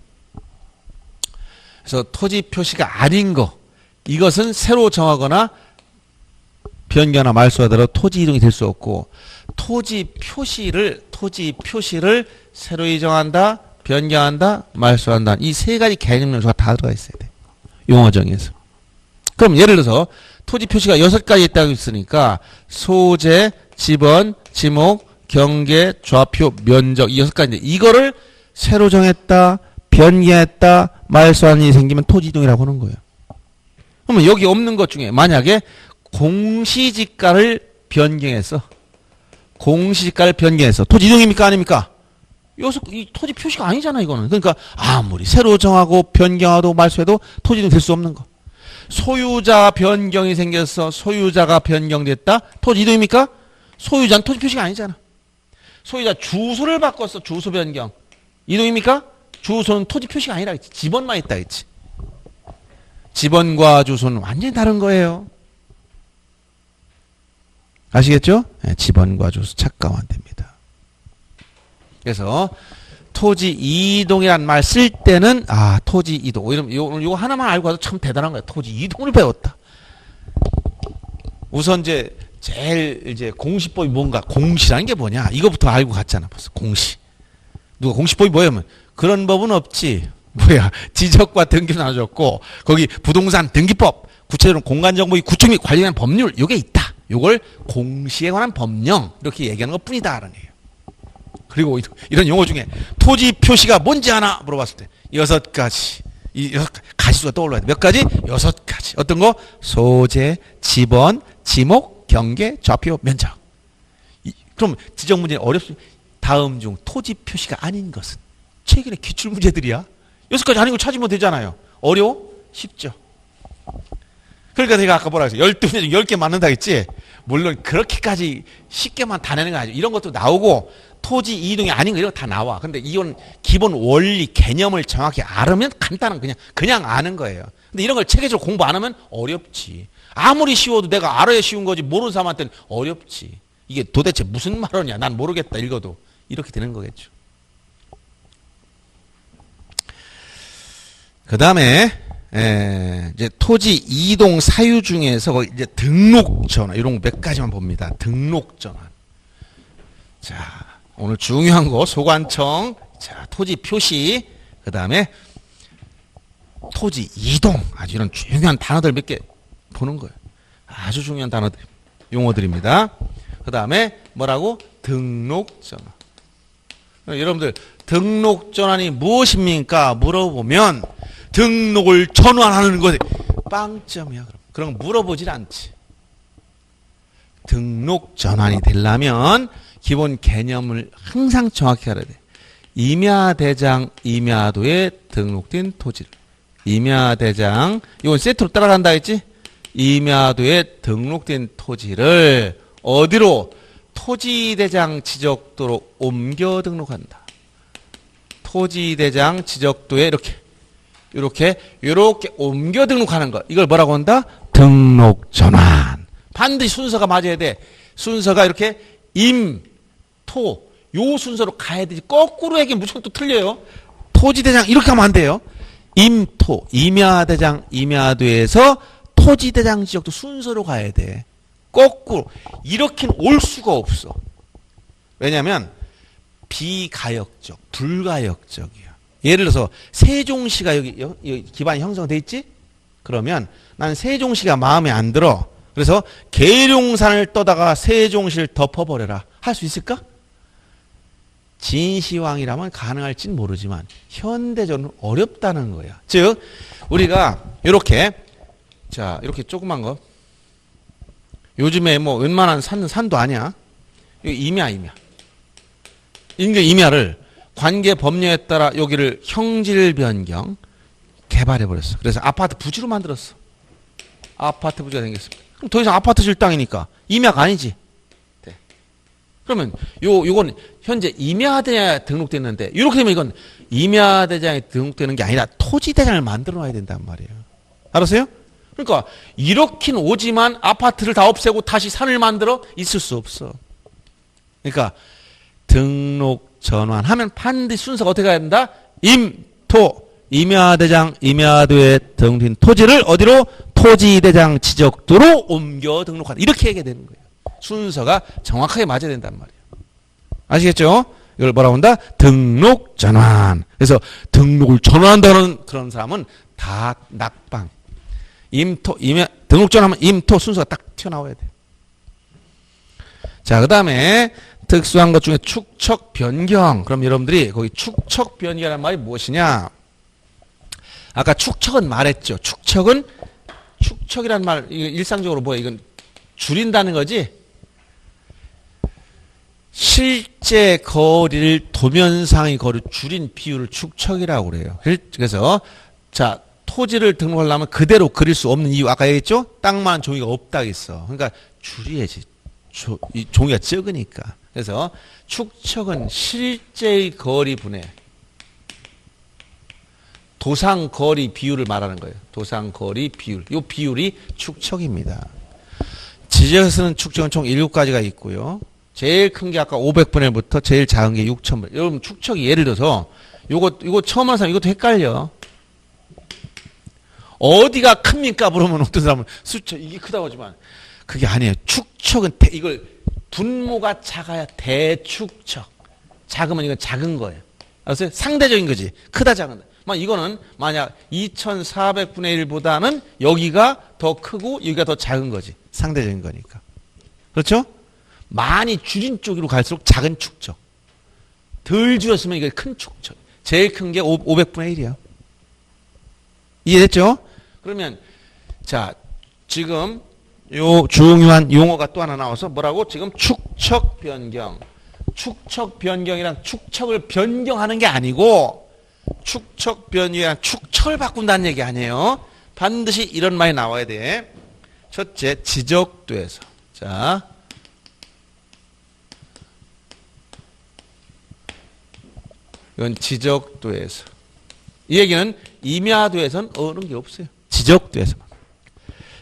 그래서 토지 표시가 아닌 거 이것은 새로 정하거나 변경하나 말소하더라도 토지 이동이 될 수 없고 토지 표시를 새로이 정한다, 변경한다, 말소한다. 이 3가지 개념 요소가 다 들어가 있어야 돼. 용어 정의에서. 그럼 예를 들어서 토지 표시가 6가지 있다고 했으니까 소재, 지번, 지목, 경계, 좌표, 면적 이 6가지인데 이거를 새로 정했다, 변경했다, 말소하는 일이 생기면 토지 이동이라고 하는 거예요. 그러면 여기 없는 것 중에 만약에 공시지가를 변경해서 토지 이동입니까 아닙니까? 이 토지 표시가 아니잖아 이거는. 그러니까 아무리 새로 정하고 변경하고 말소해도 토지 이동 될 수 없는 거. 소유자 변경이 생겨서 소유자가 변경됐다. 토지 이동입니까? 소유자는 토지 표시가 아니잖아. 소유자 주소를 바꿨어. 주소 변경. 이동입니까? 주소는 토지 표시가 아니라 했지. 지번만 있다 했지. 지번과 주소는 완전히 다른 거예요. 아시겠죠? 네, 지번과 주소 착각하면 안 됩니다. 그래서 토지 이동이라는 말 쓸 때는 토지 이동. 요거 하나만 알고 와도 참 대단한 거야. 토지 이동을 배웠다. 우선 제일 공시법이 뭔가 공시라는 게 뭐냐? 이거부터 알고 갔잖아. 벌써 공시. 누가 공시법이 뭐냐면 그런 법은 없지. 지적과 등기로 나눠졌고 거기 부동산 등기법, 구체적으로 공간정보의 구축 및 관리에 관한 법률 요게 있다. 요걸 공시에 관한 법령 이렇게 얘기하는 것뿐이다. 라는 얘기예요. 그리고 이런 용어 중에 토지 표시가 뭔지 아나 물어봤을 때 6가지. 이 6가지 가지수가 떠올라야 돼. 몇 가지? 6가지. 어떤 거? 소재, 지번, 지목, 경계, 좌표, 면적. 그럼 지적 문제는 어렵습니다. 다음 중 토지 표시가 아닌 것은 최근에 기출 문제들이야. 6가지 아닌 거 찾으면 되잖아요. 어려워? 쉽죠. 그러니까 내가 아까 뭐라 했어요? 12문제 중 10개 맞는다 했지? 물론 그렇게까지 쉽게만 다 내는 거 아니죠. 이런 것도 나오고 토지 이동이 아닌 거 이런 거 다 나와. 근데 이건 기본 원리 개념을 정확히 알으면 간단한 그냥 아는 거예요. 근데 이런 걸 체계적으로 공부 안 하면 어렵지. 아무리 쉬워도 내가 알아야 쉬운 거지 모르는 사람한테는 어렵지. 이게 도대체 무슨 말이냐 난 모르겠다 읽어도 이렇게 되는 거겠죠. 그 다음에 이제 토지 이동 사유 중에서 이제 등록 전환 이런 거 몇 가지만 봅니다. 등록 전환. 자, 오늘 중요한 거 소관청. 자, 토지 표시. 그 다음에 토지 이동. 아주 이런 중요한 단어들 몇 개 보는 거예요. 아주 중요한 단어들, 용어들입니다. 그 다음에 뭐라고? 등록 전환. 여러분들 등록 전환이 무엇입니까? 물어보면 등록을 전환하는 것이 빵점이야. 그럼 물어보질 않지. 등록 전환이 되려면 기본 개념을 항상 정확히 알아야 돼. 임야대장, 임야도에 등록된 토지를. 임야대장, 이건 세트로 따라간다 했지? 임야도에 등록된 토지를 어디로? 토지대장 지적도로 옮겨 등록한다. 토지대장 지적도에 이렇게 옮겨 등록하는 것. 이걸 뭐라고 한다? 등록 전환. 반드시 순서가 맞아야 돼. 순서가 이렇게 임, 토, 요 순서로 가야 되지. 거꾸로 얘기하면 무조건 또 틀려요. 토지대장 이렇게 하면 안 돼요. 임, 토, 임야대장, 임야도에서 토지대장 지역도 순서로 가야 돼. 거꾸로. 이렇게는 올 수가 없어. 왜냐면 비가역적, 불가역적이야. 예를 들어서 세종시가 여기 기반이 형성돼 있지? 그러면 난 세종시가 마음에 안 들어. 그래서 계룡산을 떠다가 세종시를 덮어버려라. 할 수 있을까? 진시황이라면 가능할진 모르지만 현대적으로는 어렵다는 거야. 즉 우리가 이렇게 조그만 거 요즘에 뭐 웬만한 산도 아니야. 이거 임야. 인근 임야를 관계 법령에 따라 여기를 형질 변경 개발해버렸어. 그래서 아파트 부지로 만들었어. 아파트 부지가 생겼어. 그럼 더 이상 아파트 질 땅이니까 임야가 아니지. 네. 그러면 요건 현재 임야대장에 등록됐는데 이렇게 되면 이건 임야대장에 등록되는 게 아니라 토지대장을 만들어 놔야 된단 말이에요. 알았어요? 그러니까 이렇긴 오지만 아파트를 다 없애고 다시 산을 만들어? 있을 수 없어. 그러니까 등록 전환하면 반드시 순서가 어떻게 가야 된다? 임, 토, 임야대장, 임야도에 등록된 토지를 어디로? 토지대장 지적도로 옮겨 등록한다. 이렇게 얘기해야 되는 거예요. 순서가 정확하게 맞아야 된단 말이에요. 아시겠죠? 이걸 뭐라고 한다? 등록 전환. 그래서 등록을 전환한다는 그런 사람은 다 낙방. 임토, 등록 전환하면 임토 순서가 딱 튀어나와야 돼. 자, 그 다음에 특수한 것 중에 축척 변경. 그럼 여러분들이 거기 축척 변경이라는 말이 무엇이냐? 아까 축척은 말했죠. 축척이라는 말, 일상적으로 뭐야? 이건 줄인다는 거지? 실제 거리를 도면상의 거리를 줄인 비율을 축척이라고 그래요. 그래서 자, 토지를 등록하려면 그대로 그릴 수 없는 이유 아까 얘기했죠? 땅만 종이가 없다 했어. 그러니까 줄여야지. 이 종이가 적으니까. 그래서 축척은 실제의 거리 분의 도상 거리 비율을 말하는 거예요. 도상 거리 비율. 이 비율이 축척입니다. 지적에서 쓰는 축척은 총 7가지가 있고요. 제일 큰 게 아까 500분의 1부터 제일 작은 게 6,000분. 여러분 축척이 예를 들어서 이거 처음 하는 사람 이것도 헷갈려. 어디가 큽니까? 물으면 어떤 사람은 숫자 이게 크다고 하지만 그게 아니에요. 축척은 이걸 분모가 작아야 대축척. 작으면 이건 작은 거예요. 알았어요? 상대적인 거지. 크다 작은. 이거는 만약 2400분의 1보다는 여기가 더 크고 여기가 더 작은 거지. 상대적인 거니까. 그렇죠? 많이 줄인 쪽으로 갈수록 작은 축척. 덜 줄였으면 이게 큰 축척. 제일 큰 게 500분의 1이야. 이해됐죠? 그러면 자 지금 요 중요한 용어가 또 하나 나와서 뭐라고? 지금 축척 변경. 축척 변경이란 축척을 변경하는 게 아니고 축척 변경이란 축척을 바꾼다는 얘기 아니에요. 반드시 이런 말이 나와야 돼. 첫째, 지적도에서. 자, 이건 지적도에서. 이 얘기는 임야도에서는 어느 게 없어요. 지적도에서만.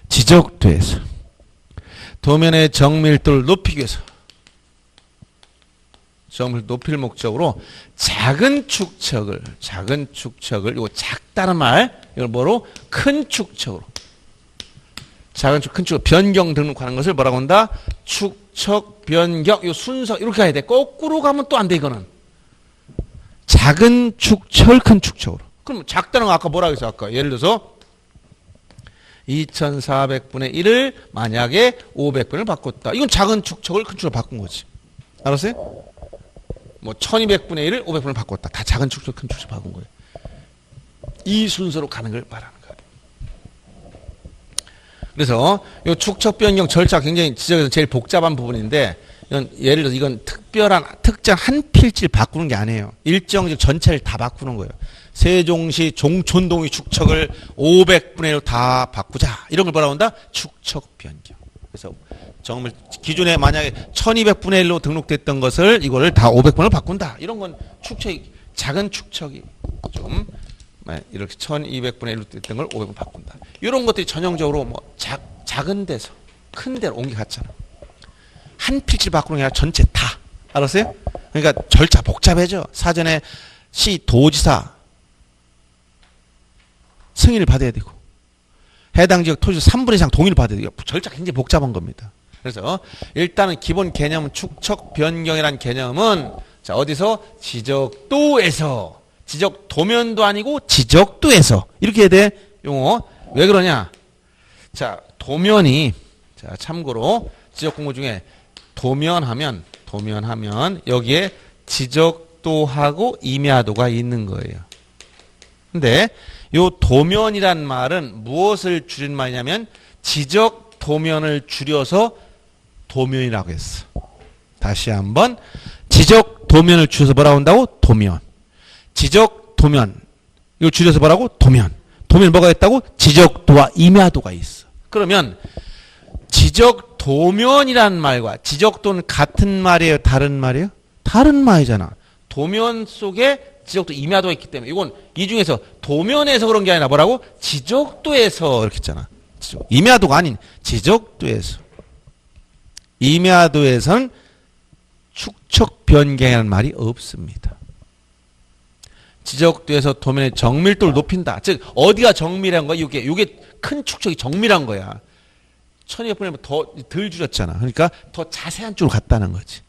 지적도에서. 도면의 정밀도를 높이기 위해서. 정을 높일 목적으로 작은 축척을 요 작다는 말 이걸 뭐로 큰 축척으로 작은 축 큰 축 변경 등록하는 것을 뭐라고 한다? 축척 변경 요 순서 이렇게 가야 돼. 거꾸로 가면 또 안 돼 이거는. 작은 축척을 큰 축척으로. 그럼 작다는 거 아까 뭐라고 했어? 아까 예를 들어서 2400분의 1을 만약에 500분을 바꿨다. 이건 작은 축척을 큰 축으로 바꾼 거지. 알았어요? 뭐 1200분의 1을 500분을 바꿨다. 다 작은 축척 큰 축으로 바꾼 거예요. 이 순서로 가는 걸 말하는 거예요. 그래서 이 축척 변경 절차 굉장히 지적에서 제일 복잡한 부분인데 이건 예를 들어서 이건 특정 한 필지를 바꾸는 게 아니에요. 일정 전체를 다 바꾸는 거예요. 세종시 종촌동의 축척을 500분의 1로 다 바꾸자. 이런 걸 뭐라고 한다? 축척 변경. 그래서 정말 기존에 만약에 1200분의 1로 등록됐던 것을 이거를 다 500분을 바꾼다. 이런 건 축척이 작은 축척이 좀 이렇게 1200분의 1로 됐던 걸 500분 바꾼다. 이런 것들이 전형적으로 뭐 작은 데서 큰 데로 옮겨갔잖아. 한 필지를 바꾸는 게 아니라 전체 다. 알았어요? 그러니까 절차 복잡해져. 사전에 시 도지사 승인을 받아야 되고 해당 지역 토지소 3분의 이상 동의를 받아야 되고 절차 굉장히 복잡한 겁니다. 그래서 일단은 기본 개념은 축척 변경이라는 개념은 자 어디서 지적도에서 지적도면도 아니고 지적도에서 이렇게 해야 돼. 용어 왜 그러냐? 자 도면이 자 참고로 지적 공부 중에 도면하면 여기에 지적도하고 임야도가 있는 거예요. 근데 요 도면이란 말은 무엇을 줄인 말이냐면 지적 도면을 줄여서 도면이라고 했어. 다시 한번 지적 도면을 줄여서 뭐라고 한다고? 도면. 지적 도면 이거 줄여서 뭐라고? 도면. 도면 뭐가 있다고? 지적도와 임야도가 있어. 그러면 지적 도면이란 말과 지적도는 같은 말이에요? 다른 말이에요? 다른 말이잖아. 도면 속에 지적도 임야도가 있기 때문에 이건 이 중에서 도면에서 그런 게 아니라 뭐라고? 지적도에서 이렇게 했잖아. 임야도가 아닌 지적도에서. 임야도에서는 축척 변경이라는 말이 없습니다. 지적도에서 도면의 정밀도를 높인다. 즉 어디가 정밀한 거야? 이게 큰 축척이 정밀한 거야. 1200분의 덜 줄였잖아. 그러니까 더 자세한 쪽으로 갔다는 거지.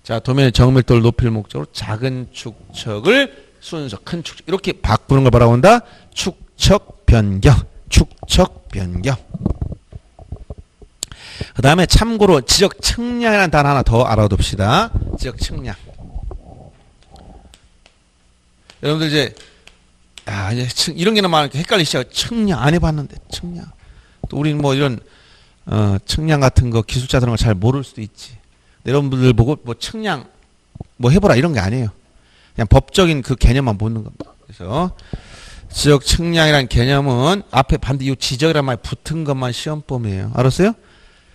자, 도면의 정밀도를 높일 목적으로 작은 축척을 순서 큰 축척 이렇게 바꾸는 걸 뭐라고 한다? 축척 변경. 축척 변경. 그 다음에 참고로 지적 측량이라는 단어 하나 더 알아둡시다. 지적 측량. 여러분들 이제 이런 게나 많으니까 헷갈리시죠? 측량 안 해봤는데 측량. 또 우리는 뭐 이런 측량 같은 거 기술자들은 걸 잘 모를 수도 있지. 여러분들 보고 뭐 측량 뭐 해보라 이런 게 아니에요. 그냥 법적인 그 개념만 보는 겁니다. 그래서 지적 측량이라는 개념은 앞에 반드시 이 지적이라는 말이 붙은 것만 시험범위예요. 알았어요?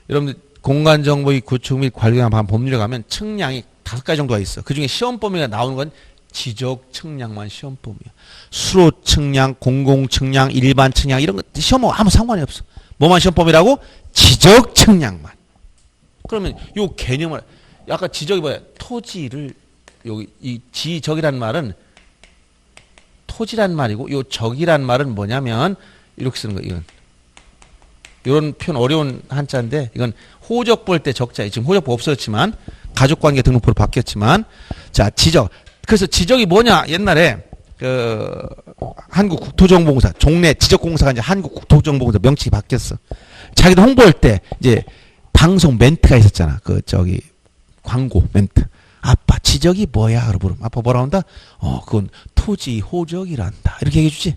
여러분들 공간정보의 구축 및 관리나 법률에 가면 측량이 5가지 정도가 있어. 그 중에 시험범위가 나오는 건 지적 측량만 시험범위야. 수로 측량, 공공 측량, 일반 측량 이런 거 시험하고 아무 상관이 없어. 뭐만 시험범위라고? 지적 측량만. 그러면 요 개념을 아까 지적이 뭐야? 토지를 여기 이 지적이란 말은 토지란 말이고 요 적이란 말은 뭐냐면 이렇게 쓰는 거 이건. 이런 표현 어려운 한자인데 이건 호적 볼 때 적자. 지금 호적부 없어졌지만 가족관계 등록부로 바뀌었지만 자 지적. 그래서 지적이 뭐냐? 옛날에 그 한국국토정보공사 종래 지적공사가 이제 한국국토정보공사 명칭이 바뀌었어. 자기도 홍보할 때 이제 방송 멘트가 있었잖아. 그 저기 광고 멘트. 아빠 지적이 뭐야? 그러면 아빠 뭐라고 한다? 그건 토지 호적이란다. 이렇게 얘기해 주지.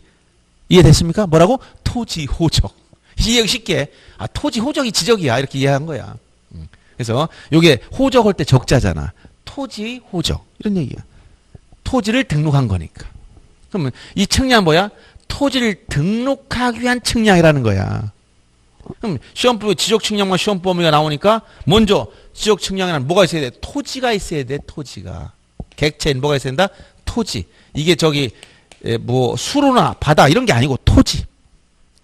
이해됐습니까? 뭐라고? 토지 호적. 이해 쉽게 토지 호적이 지적이야. 이렇게 이해한 거야. 그래서 요게 호적할 때 적자잖아. 토지 호적 이런 얘기야. 토지를 등록한 거니까. 그러면 이 측량 뭐야? 토지를 등록하기 위한 측량이라는 거야. 그럼 시험법에 지적 측량과 시험 범위가 나오니까 먼저 지적 측량에는 뭐가 있어야 돼? 토지가 있어야 돼. 토지가. 객체는 뭐가 있어야 된다? 토지. 이게 저기 뭐 수로나 바다 이런 게 아니고 토지.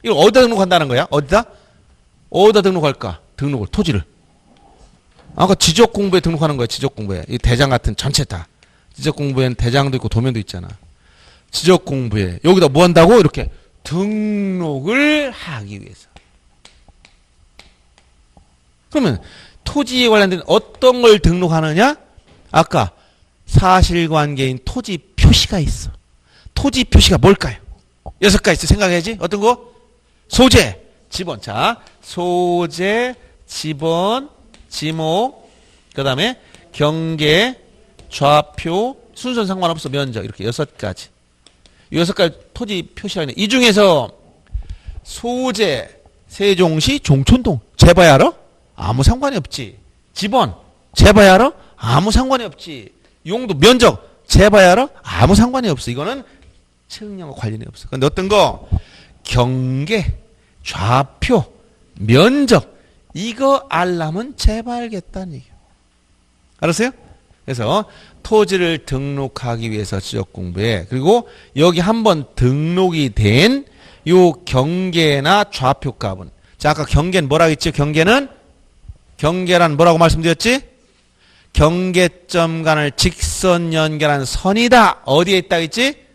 이걸 어디다 등록한다는 거야? 어디다 등록할까? 등록을 토지를. 아까 지적 공부에 등록하는 거야. 지적 공부에. 이 대장 같은 전체 다. 지적 공부에는 대장도 있고 도면도 있잖아. 지적 공부에 여기다 뭐 한다고? 이렇게 등록을 하기 위해서. 그러면 토지에 관련된 어떤 걸 등록하느냐? 아까 사실관계인 토지 표시가 있어. 토지 표시가 뭘까요? 6가지 생각해야지. 어떤 거? 소재, 지번. 자, 소재, 지번, 지목, 그 다음에 경계, 좌표, 순서는 상관없어. 면적. 이렇게 6가지. 이 6가지 토지 표시가 있네. 이 중에서 소재, 세종시 종촌동. 재봐야 알아? 아무 상관이 없지. 지번, 재봐야 알아? 아무 상관이 없지. 용도, 면적, 재봐야 알아? 아무 상관이 없어. 이거는 측량과 관련이 없어. 근데 어떤 거? 경계, 좌표, 면적. 이거 알라면 재봐야겠다는 얘기야. 알았어요? 그래서 토지를 등록하기 위해서 지적 공부에, 그리고 여기 한번 등록이 된 요 경계나 좌표 값은, 자, 아까 경계는 뭐라고 했지? 경계란 뭐라고 말씀드렸지? 경계점 간을 직선 연결한 선이다. 어디에 있다 했지?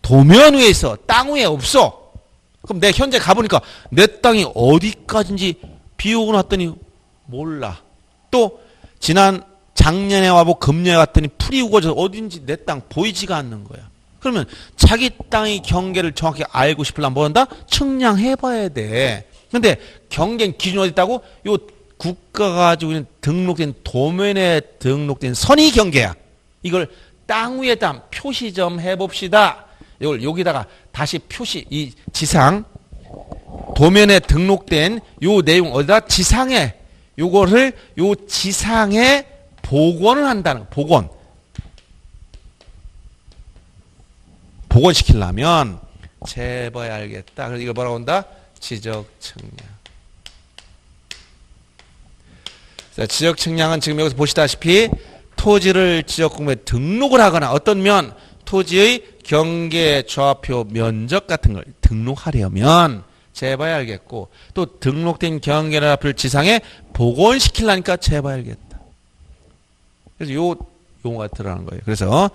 도면 위에 있어. 땅 위에 없어. 그럼 내가 현재 가보니까 내 땅이 어디까지인지 비 오고 났더니 몰라. 또 작년에 와보고 금년에 왔더니 풀이 우거져서 어딘지 내 땅 보이지가 않는 거야. 그러면 자기 땅의 경계를 정확히 알고 싶으려면 뭐 한다? 측량해봐야 돼. 근데 경계 기준이 어디 있다고? 요 국가가 가지고 있는 등록된 도면에 등록된 선이 경계야. 이걸 땅 위에다 표시 좀 해봅시다. 이걸 여기다가 다시 표시, 이 지상 도면에 등록된 요 내용 어디다? 지상에, 요거를 요 지상에 복원을 한다는 거. 복원시키려면 재봐야 알겠다. 그래서 이걸 뭐라고 한다? 지적 측량. 자, 지적 측량은 지금 여기서 보시다시피 토지를 지적 공부에 등록을 하거나 어떤 면, 토지의 경계, 좌표, 면적 같은 걸 등록하려면 재봐야 알겠고, 또 등록된 경계나 좌표를 지상에 복원시키려니까 재봐야 알겠다. 그래서 요 용어가 들어가는 거예요. 그래서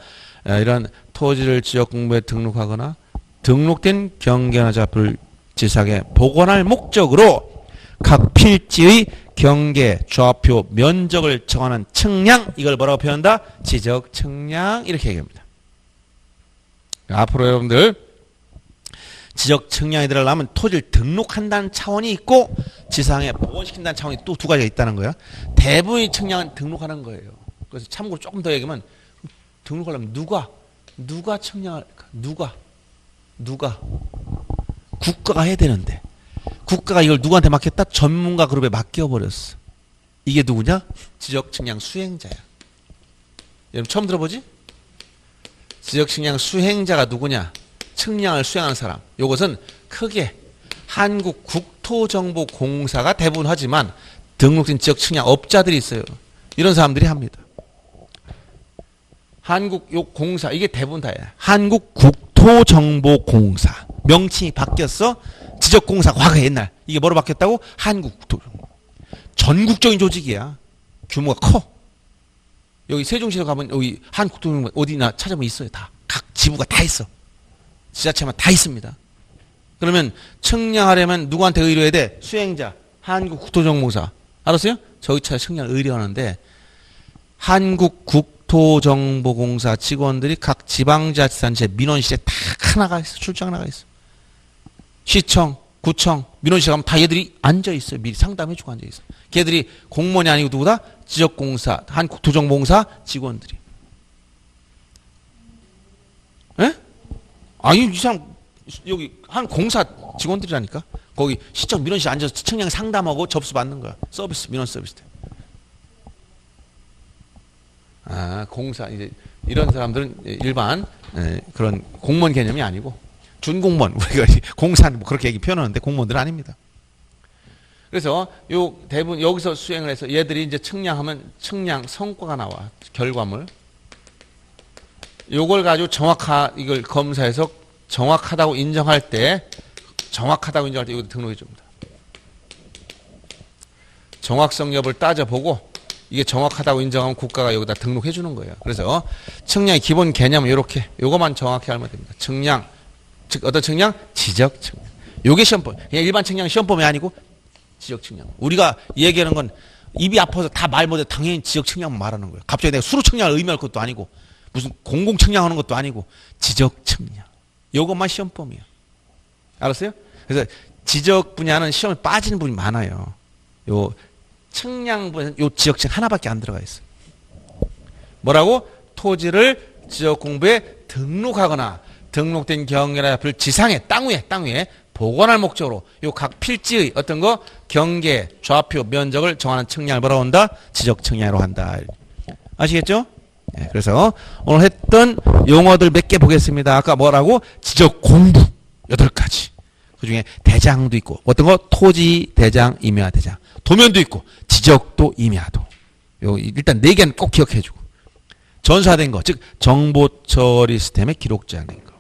이런 토지를 지적 공부에 등록하거나 등록된 경계나 좌표를 지상에 복원할 목적으로 각 필지의 경계, 좌표, 면적을 정하는 측량, 이걸 뭐라고 표현한다? 지적 측량, 이렇게 얘기합니다. 앞으로 여러분들 지적 측량이 들어가려면 토지를 등록한다는 차원이 있고 지상에 복원시킨다는 차원이 또 2가지가 있다는 거야. 대부분의 측량은 등록하는 거예요. 그래서 참고로 조금 더 얘기하면 등록하려면 누가 측량할까? 누가 국가가 해야 되는데 국가가 이걸 누구한테 맡겼다? 전문가 그룹에 맡겨버렸어. 이게 누구냐? 지적 측량 수행자야. 여러분 처음 들어보지? 지적 측량 수행자가 누구냐? 측량을 수행하는 사람. 이것은 크게 한국국토정보공사가 대부분 하지만 등록된 지적 측량 업자들이 있어요. 이런 사람들이 합니다. 공사, 이게 대부분 다야. 한국국토정보공사. 명칭이 바뀌었어. 지적공사 과거 옛날. 이게 뭐로 바뀌었다고? 한국국토정보. 전국적인 조직이야. 규모가 커. 여기 세종시에 가면 여기 한국국토정보 어디나 찾아보면 있어요. 다. 각 지부가 다 있어. 지자체만 다 있습니다. 그러면 측량하려면 누구한테 의뢰해야 돼? 수행자. 한국국토정보공사. 알았어요? 저희 차 측량 의뢰하는데 한국국토정보공사 직원들이 각 지방자치단체 민원실에 다 나가 있어. 출장 나가 있어. 시청, 구청, 민원실 가면 다 얘들이 앉아 있어요. 미리 상담해주고 앉아 있어. 걔들이 공무원이 아니고 누구다? 지적공사, 한국국토정보공사 직원들이. 에? 아니 이 사람 여기 한 공사 직원들이라니까. 거기 시청 민원실 앉아서 측량 상담하고 접수 받는 거야. 서비스, 민원 서비스. 아, 공사 이제 이런 사람들은 일반 그런 공무원 개념이 아니고 준공무원, 우리가 공사는 뭐 그렇게 표현하는데 공무원들은 아닙니다. 그래서 요 대부분 여기서 수행을 해서 얘들이 이제 측량하면 측량 성과가 나와. 결과물. 요걸 가지고 이걸 검사해서 정확하다고 인정할 때 이거 등록해 줍니다. 정확성 여부를 따져보고 이게 정확하다고 인정하면 국가가 여기다 등록해 주는 거예요. 그래서 측량의 기본 개념은 이렇게 요거만 정확히 알면 됩니다. 측량, 즉 어떤 측량? 지적 측량. 요게 시험범. 그냥 일반 측량 시험범이 아니고 지적 측량. 우리가 얘기하는 건 입이 아파서 다 말 못해 당연히 지적 측량만 말하는 거예요. 갑자기 내가 수로 측량을 의미할 것도 아니고 무슨 공공 측량하는 것도 아니고 지적 측량. 요것만 시험범이에요. 알았어요? 그래서 지적 분야는 시험에 빠지는 분이 많아요. 요 측량 분야는 요 지적 측량 하나밖에 안 들어가 있어요. 뭐라고? 토지를 지적 공부에 등록하거나 등록된 경계나 별 지상에 땅 위에 보관할 목적으로 요 각 필지의 어떤 거 경계, 좌표, 면적을 정하는 측량을 뭐라고 한다? 지적 측량으로 한다. 아시겠죠? 네, 그래서 오늘 했던 용어들 몇 개 보겠습니다. 아까 뭐라고? 지적 공부 8가지. 그 중에 대장도 있고 어떤 거? 토지 대장, 임야 대장. 도면도 있고 지적도, 임야도. 요 일단 4개는 꼭 기억해 주고. 전사된 거, 즉 정보 처리 시스템에 기록자된 거.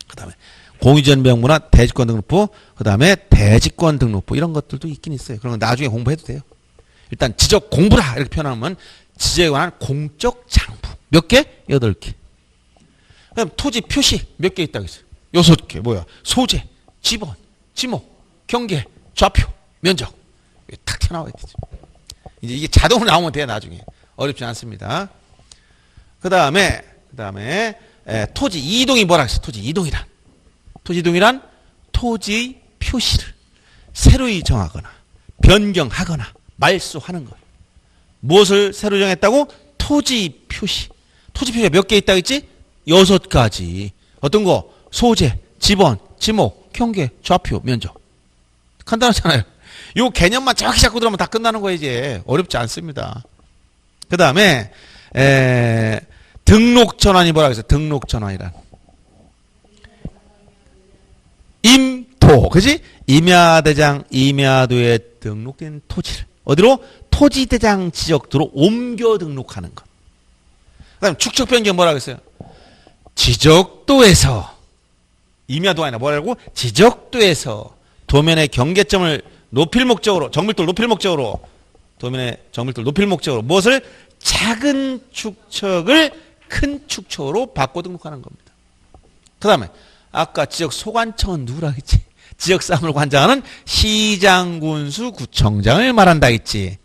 그다음에 공유전 명부나 대지권 등록부, 그 다음에 대지권 등록부 이런 것들도 있긴 있어요. 그런 건 나중에 공부해도 돼요. 일단 지적 공부라 이렇게 표현하면 지적에 관한 공적 장부 몇 개? 8개. 그다음 토지 표시 몇 개 있다고 했어요. 6개. 뭐야? 소재, 지번, 지목, 경계, 좌표, 면적. 탁 튀어나와야 되죠. 이제 이게 자동으로 나오면 돼요. 나중에. 어렵지 않습니다. 그 다음에 토지 이동이 뭐라 했어요? 토지 이동이란. 토지 이동이란 토지의 표시를 새로이 정하거나 변경하거나 말소하는 것. 무엇을 새로 정했다고? 토지 표시. 토지 표시가 몇 개 있다고 했지? 6가지. 어떤 거? 소재, 지번, 지목, 경계, 좌표, 면적. 간단하잖아요. 요 개념만 정확히 잡고 들어오면 다 끝나는 거예요, 이제. 어렵지 않습니다. 그 다음에 등록 전환이 뭐라 그랬어요? 등록 전환이란. 임토, 그지? 임야대장, 임야도에 등록된 토지를 어디로? 토지대장 지적도로 옮겨 등록하는 것. 그 다음 축척 변경 뭐라 그랬어요? 지적도에서 임야도 아니라 뭐라고? 지적도에서 도면의 경계점을 높일 목적으로, 정밀도를 높일 목적으로, 도면의 정밀도를 높일 목적으로 무엇을? 작은 축척을 큰 축척으로 바꿔 등록하는 겁니다. 그 다음에 아까 지역 소관청은 누구라 했지? 지역 사무를 관장하는 시장군수 구청장을 말한다 했지.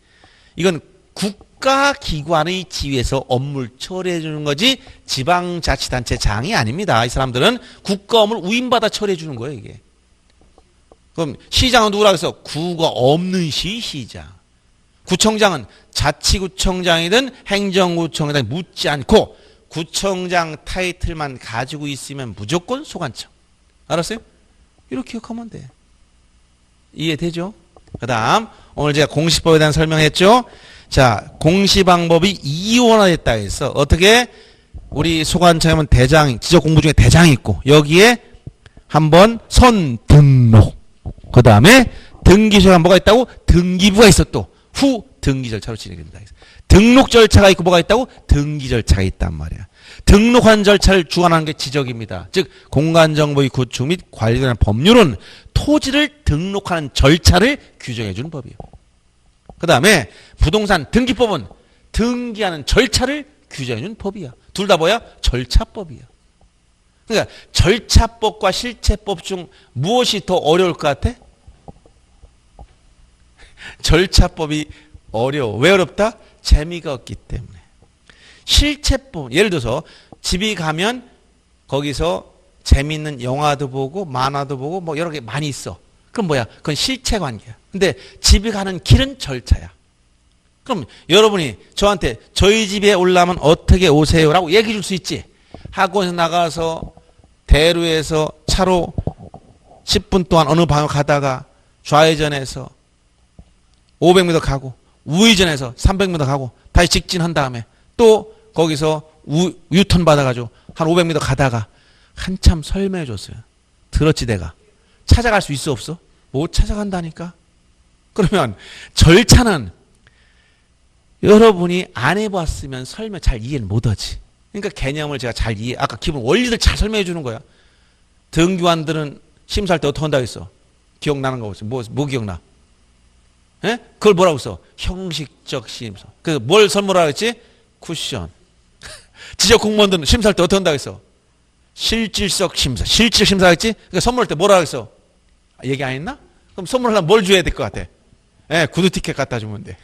이건 국가기관의 지위에서 업무를 처리해 주는 거지 지방자치단체장이 아닙니다. 이 사람들은 국가 업무를 위임받아 처리해 주는 거예요, 이게. 그럼 시장은 누구라 해서 구가 없는 시장. 구청장은 자치구청장이든 행정구청장이든 묻지 않고 구청장 타이틀만 가지고 있으면 무조건 소관청. 알았어요? 이렇게 기억하면 돼. 이해되죠? 그 다음 오늘 제가 공시법에 대한 설명했죠. 자, 공시방법이 이원화됐다 해서 어떻게 우리 소관청에는 대장, 지적공부 중에 대장이 있고 여기에 한번 선등록, 그 다음에 등기소가 뭐가 있다고? 등기부가 있어. 또 후 등기 절차로 진행됩니다. 등록 절차가 있고 뭐가 있다고? 등기 절차가 있단 말이야. 등록한 절차를 주관하는 게 지적입니다. 즉 공간정보의 구축 및 관리에 관한 법률은 토지를 등록하는 절차를 규정해 주는 법이에요. 그 다음에 부동산 등기법은 등기하는 절차를 규정해 주는 법이야. 둘 다 뭐야? 절차법이야. 그러니까 절차법과 실체법 중 무엇이 더 어려울 것 같아? 절차법이 어려워. 왜 어렵다? 재미가 없기 때문에. 실체법, 예를 들어서 집이 가면 거기서 재미있는 영화도 보고 만화도 보고 뭐 여러 개 많이 있어. 그럼 뭐야? 그건 실체 관계야. 근데 집에 가는 길은 절차야. 그럼 여러분이 저한테 저희 집에 올라면 어떻게 오세요라고 얘기해 줄 수 있지. 학원에서 나가서 대로에서 차로 10분 동안 어느 방향 가다가 좌회전해서 500m 가고 우회전해서 300m 가고 다시 직진한 다음에 또 거기서 유턴 받아가지고 한 500m 가다가 한참 설명해 줬어요. 들었지 내가. 찾아갈 수 있어 없어? 못 찾아간다니까. 그러면 절차는 여러분이 안 해봤으면 설명 잘 이해를 못하지. 그러니까 개념을 제가 잘 이해, 아까 기본 원리들 잘 설명해 주는 거야. 등기관들은 심사할 때 어떻게 한다고 했어? 기억나는 거 없어? 뭐 기억나? 예? 그걸 뭐라고 써? 형식적 심사. 그래서 뭘 선물하라 했지? 쿠션. 지적 공무원들은 심사할 때 어떻게 한다고 했어? 실질적 심사. 실질적 심사 했지? 그러니까 선물할 때 뭐라 그랬어? 얘기 안 했나? 그럼 선물하려면 뭘 줘야 될 것 같아? 예, 구두 티켓 갖다 주면 돼.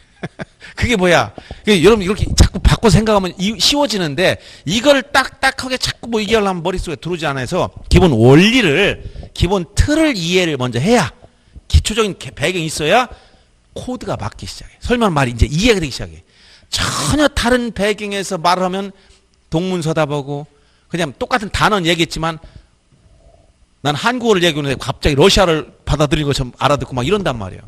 그게 뭐야? 여러분 이렇게 자꾸 바꿔 생각하면 쉬워지는데 이걸 딱딱하게 자꾸 뭐 얘기하려면 머릿속에 들어오지 않아서 기본 원리를, 기본 틀을 이해를 먼저 해야 기초적인 배경이 있어야 코드가 맞기 시작해. 설명 말이 이제 이해가 되기 시작해. 전혀 다른 배경에서 말을 하면 동문 서다보고 그냥 똑같은 단어는 얘기했지만 난 한국어를 얘기하는데 갑자기 러시아를 받아들인 것처럼 알아듣고 막 이런단 말이에요.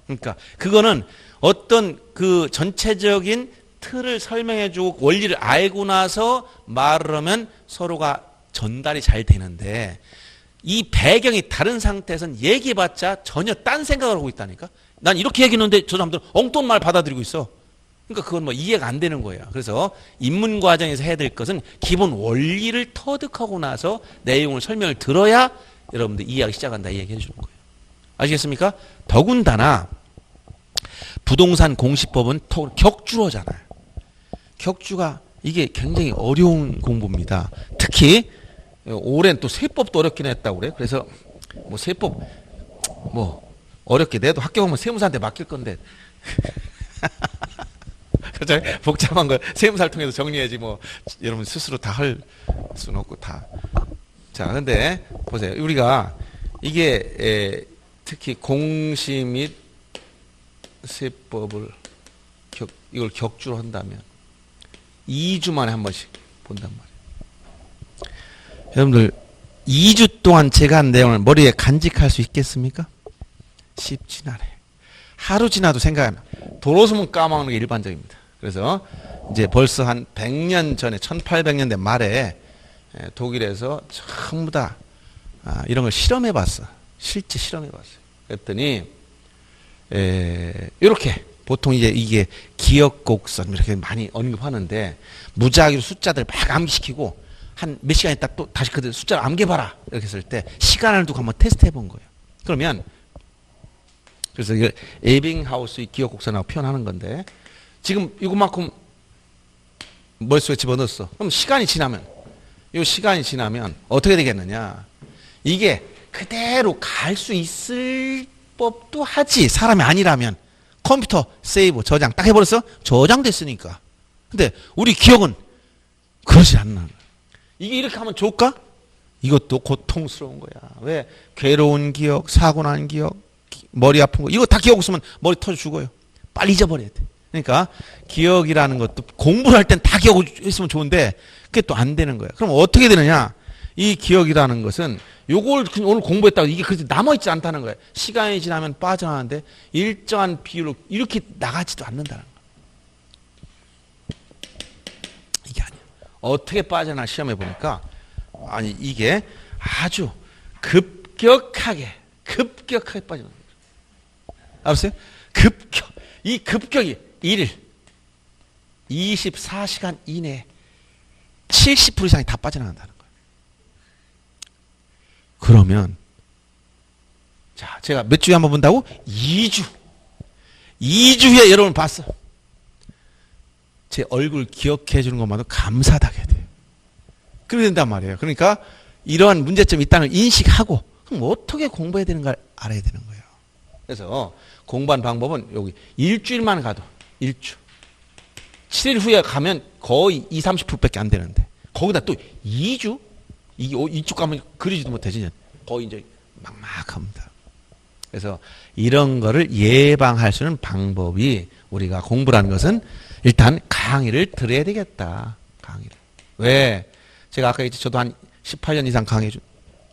그러니까 그거는 어떤 그 전체적인 틀을 설명해주고 원리를 알고 나서 말을 하면 서로가 전달이 잘 되는데 이 배경이 다른 상태에서는 얘기해봤자 전혀 딴 생각을 하고 있다니까. 난 이렇게 얘기했는데 저 사람들은 엉뚱한 말 받아들이고 있어. 그러니까 그건 뭐 이해가 안 되는 거예요. 그래서 입문 과정에서 해야 될 것은 기본 원리를 터득하고 나서 내용을 설명을 들어야 여러분들 이해하기 시작한다 이 얘기 해주는 거예요. 아시겠습니까? 더군다나 부동산 공시법은 격주어잖아요. 격주가 이게 굉장히 어려운 공부입니다. 특히 올해는 또 세법도 어렵긴 했다고 그래. 그래서 뭐 세법 뭐 어렵게 내도 학교 가면 세무사한테 맡길 건데 그렇죠? 복잡한 거 세무사를 통해서 정리해야지 뭐 여러분 스스로 다 할 수는 없고 다. 자, 근데 보세요. 우리가 이게 특히 공시 및 세법을 이걸 격주로 한다면 2주 만에 한 번씩 본단 말이에요. 여러분들 2주 동안 제가 한 내용을 머리에 간직할 수 있겠습니까? 쉽진 않아요. 하루 지나도 생각 안 나. 도로소문 까먹는 게 일반적입니다. 그래서 이제 벌써 한 100년 전에 1800년대 말에 독일에서 전부 다 이런 걸 실험해 봤어. 실제 실험해 봤어요. 그랬더니 이렇게 보통 이게 기억곡선 이렇게 많이 언급하는데 무작위로 숫자들 막 암기시키고 한 몇 시간 있다 또 다시 그 숫자를 암기해봐라 이렇게 했을 때 시간을 두고 한번 테스트 해본 거예요. 그러면 그래서 이게 에빙하우스의 기억곡선이라고 표현하는 건데 지금 이것만큼 머릿속에 집어넣었어. 그럼 시간이 지나면 이 시간이 지나면 어떻게 되겠느냐? 이게 그대로 갈 수 있을 법도 하지. 사람이 아니라면 컴퓨터 세이브 저장 딱 해버렸어. 저장됐으니까. 근데 우리 기억은 그러지 않나. 이게 이렇게 하면 좋을까? 이것도 고통스러운 거야. 왜? 괴로운 기억, 사고 난 기억, 머리 아픈 거 이거 다 기억 없으면 머리 터져 죽어요. 빨리 잊어버려야 돼. 그러니까 기억이라는 것도 공부를 할 땐 다 기억했으면 좋은데 그게 또 안 되는 거야. 그럼 어떻게 되느냐? 이 기억이라는 것은 요걸 오늘 공부했다고 이게 그렇게 남아있지 않다는 거예요. 시간이 지나면 빠져나가는데 일정한 비율로 이렇게 나가지도 않는다는 거예요. 이게 아니야. 어떻게 빠져나 시험해 보니까 아니 이게 아주 급격하게 빠져나가는 거예요. 알았어요? 이 급격이 1일 24시간 이내에 70% 이상이 다 빠져나간다는 거예요. 그러면 자 제가 몇 주에 한번 본다고? 2주 후에 여러분 봤어. 제 얼굴 기억해 주는 것만도 감사하게 돼요. 그래야 된단 말이에요. 그러니까 이러한 문제점이 있다는 걸 인식하고 그럼 어떻게 공부해야 되는가 알아야 되는 거예요. 그래서 공부하는 방법은 여기 일주일만 가도 1주 7일 후에 가면 거의 20-30%밖에 안 되는데 거기다 또 2주? 이쪽 가면 그리지도 못하지. 거의 이제 막막합니다. 그래서 이런 거를 예방할 수 있는 방법이 우리가 공부라는 것은 일단 강의를 들어야 되겠다. 강의를. 왜? 제가 아까 얘기했지. 저도 한 18년 이상 강의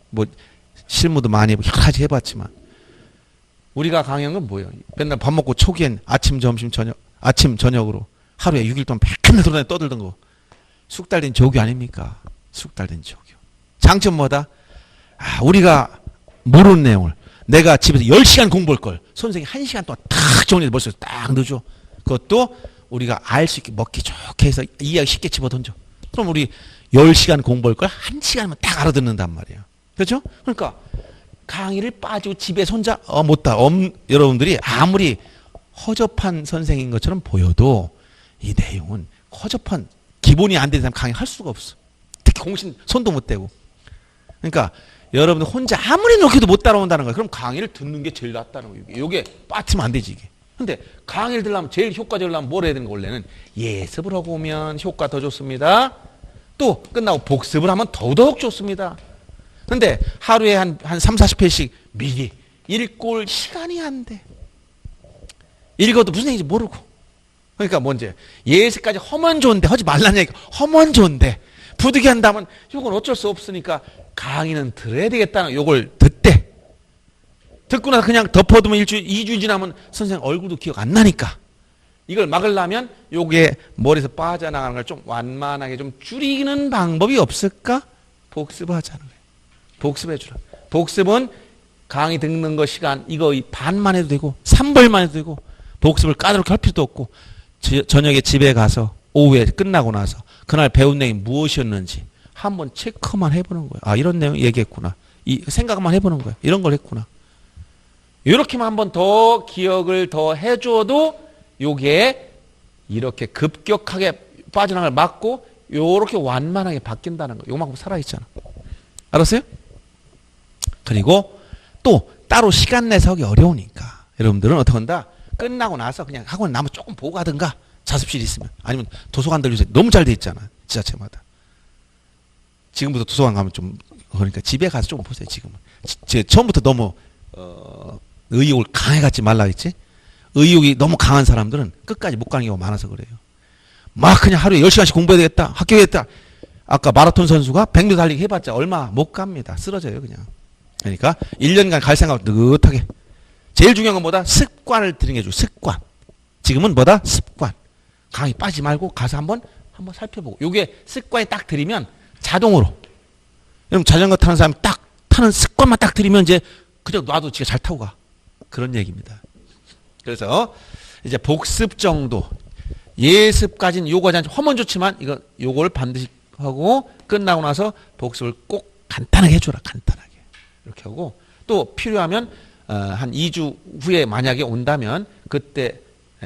뭐 실무도 많이 해보고 여러 가지 해봤지만 우리가 강의한 건 뭐예요? 맨날 밥 먹고 초기엔 아침, 점심, 저녁, 아침, 저녁으로 하루에 6일 동안 맨날 돌아다니 떠들던 거. 숙달된 조교 아닙니까? 숙달된 조교. 장점 뭐다? 우리가 모르는 내용을 내가 집에서 10시간 공부할 걸 선생님이 1시간 동안 탁 정리해서 머릿속에 딱 넣어줘. 그것도 우리가 알 수 있게 먹기 좋게 해서 이해하기 쉽게 집어던져. 그럼 우리 10시간 공부할 걸 1시간만 딱 알아듣는단 말이에요. 그렇죠? 그러니까 강의를 빠지고 집에서 혼자 못다. 여러분들이 아무리 허접한 선생인 것처럼 보여도 이 내용은 허접한 기본이 안 되는 사람 강의할 수가 없어. 특히 공신 손도 못 대고. 그러니까 여러분들 혼자 아무리 노력해도 못 따라온다는 거예요. 그럼 강의를 듣는 게 제일 낫다는 거예요. 이게 빠지면 안 되지 이게. 근데 강의를 들으려면 제일 효과적이려면 뭘 해야 되는 거 원래는 예습을 하고 오면 효과 더 좋습니다. 또 끝나고 복습을 하면 더더욱 좋습니다. 근데 하루에 한 3, 40회씩 미리 읽고 올 시간이 안 돼. 읽어도 무슨 얘기인지 모르고. 그러니까 뭔지 예습까지 하면 좋은데 하지 말라는 얘기. 하면 좋은데 부득이 한다면 이건 어쩔 수 없으니까 강의는 들어야 되겠다는 요걸 듣대. 듣고 나서 그냥 덮어두면 일주일, 2주 지나면 선생님 얼굴도 기억 안 나니까. 이걸 막으려면 요게 머리에서 빠져나가는 걸 좀 완만하게 좀 줄이는 방법이 없을까? 복습하자는 거예요. 복습해주라. 복습은 강의 듣는 거 시간 이거 반만 해도 되고 3벌만 해도 되고 복습을 까다롭게 할 필요도 없고 저녁에 집에 가서 오후에 끝나고 나서 그날 배운 내용이 무엇이었는지 한번 체크만 해보는 거예요. 아 이런 내용 얘기했구나. 이 생각만 해보는 거예요. 이런 걸 했구나. 이렇게만 한번 더 기억을 더 해줘도 요게 이렇게 급격하게 빠져나갈 막고 요렇게 완만하게 바뀐다는 거예요. 요만큼 살아있잖아. 알았어요? 그리고 또 따로 시간 내서 하기 어려우니까 여러분들은 어떻게 한다? 끝나고 나서 그냥 학원 나면 조금 보고 가든가 자습실 있으면 아니면 도서관들 요새 너무 잘 돼 있잖아. 지자체마다. 지금부터 도서관 가면 좀 그러니까 집에 가서 조금 보세요. 지금은. 처음부터 너무 의욕을 강해 갖지 말라 했지. 의욕이 너무 강한 사람들은 끝까지 못 가는 경우가 많아서 그래요. 막 그냥 하루에 10시간씩 공부해야 되겠다. 학교에 있다. 아까 마라톤 선수가 100m 달리기 해봤자 얼마 못 갑니다. 쓰러져요 그냥. 그러니까 1년간 갈 생각을 느긋하게. 제일 중요한 건 뭐다? 습관을 들이는 게 좋아요. 습관. 지금은 뭐다? 습관. 강의 빠지지 말고 가서 한번 살펴보고. 요게 습관이 딱 들이면 자동으로. 여러분 자전거 타는 사람이 딱 타는 습관만 딱 들이면 이제 그냥 놔도 지가 잘 타고 가. 그런 얘기입니다. 그래서 이제 복습 정도 예습까지는 요거는 하면 좋지만 요걸 반드시 하고 끝나고 나서 복습을 꼭 간단하게 해줘라. 간단하게. 이렇게 하고 또 필요하면 한 2주 후에 만약에 온다면 그때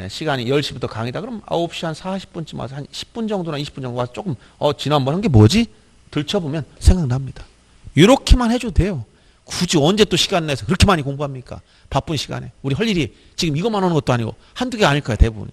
시간이 10시부터 강의다. 그럼 9시 한 40분쯤 와서 한 10분 정도나 20분 정도 와서 조금 지난번 한 게 뭐지? 들춰보면 생각납니다. 이렇게만 해줘도 돼요. 굳이 언제 또 시간 내서 그렇게 많이 공부합니까? 바쁜 시간에. 우리 할 일이 지금 이것만 하는 것도 아니고 한두 개 아닐 거야 대부분이.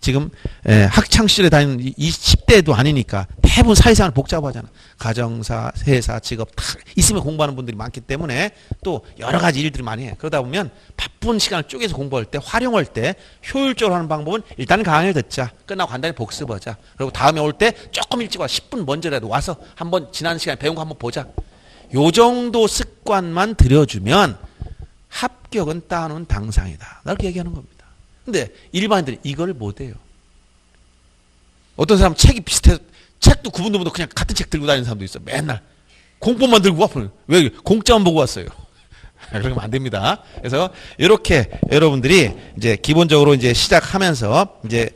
지금 학창시절에 다니는 10대도 아니니까 대부분 사회생활 복잡하잖아. 가정사, 회사, 직업 다 있으면 공부하는 분들이 많기 때문에 또 여러 가지 일들이 많이 해. 그러다 보면 바쁜 시간을 쪼개서 공부할 때 활용할 때 효율적으로 하는 방법은 일단 강의를 듣자. 끝나고 간단히 복습하자. 그리고 다음에 올 때 조금 일찍 와 10분 먼저라도 와서 한번 지난 시간에 배운 거 한번 보자. 요 정도 습관만 들여주면 합격은 따놓은 당상이다. 그렇게 얘기하는 겁니다. 근데 일반인들이 이걸 못해요. 어떤 사람 책이 비슷해서 책도 구분도 못하고 그냥 같은 책 들고 다니는 사람도 있어. 맨날 공법만 들고 와. 왜 공짜만 보고 왔어요. 그러면 안 됩니다. 그래서 이렇게 여러분들이 이제 기본적으로 이제 시작하면서 이제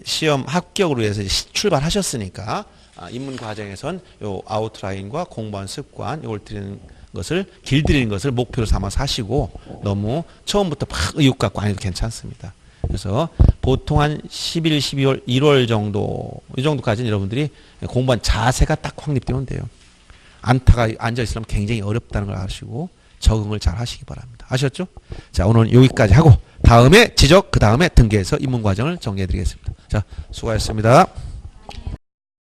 시험 합격으로 해서 출발하셨으니까 입문 과정에선 요 아웃라인과 공부한 습관 이걸 드리는 것을 길들이는 것을 목표로 삼아서 하시고 너무 처음부터 막 의욕 갖고 안 해도 괜찮습니다. 그래서 보통 한 11, 12월, 1월 정도 이 정도까지는 여러분들이 공부한 자세가 딱 확립되면 돼요. 안타가 앉아 있으면 굉장히 어렵다는 걸 아시고 적응을 잘 하시기 바랍니다. 아셨죠? 자, 오늘은 여기까지 하고 다음에 지적, 그 다음에 등계해서 입문 과정을 정리해 드리겠습니다. 자, 수고하셨습니다.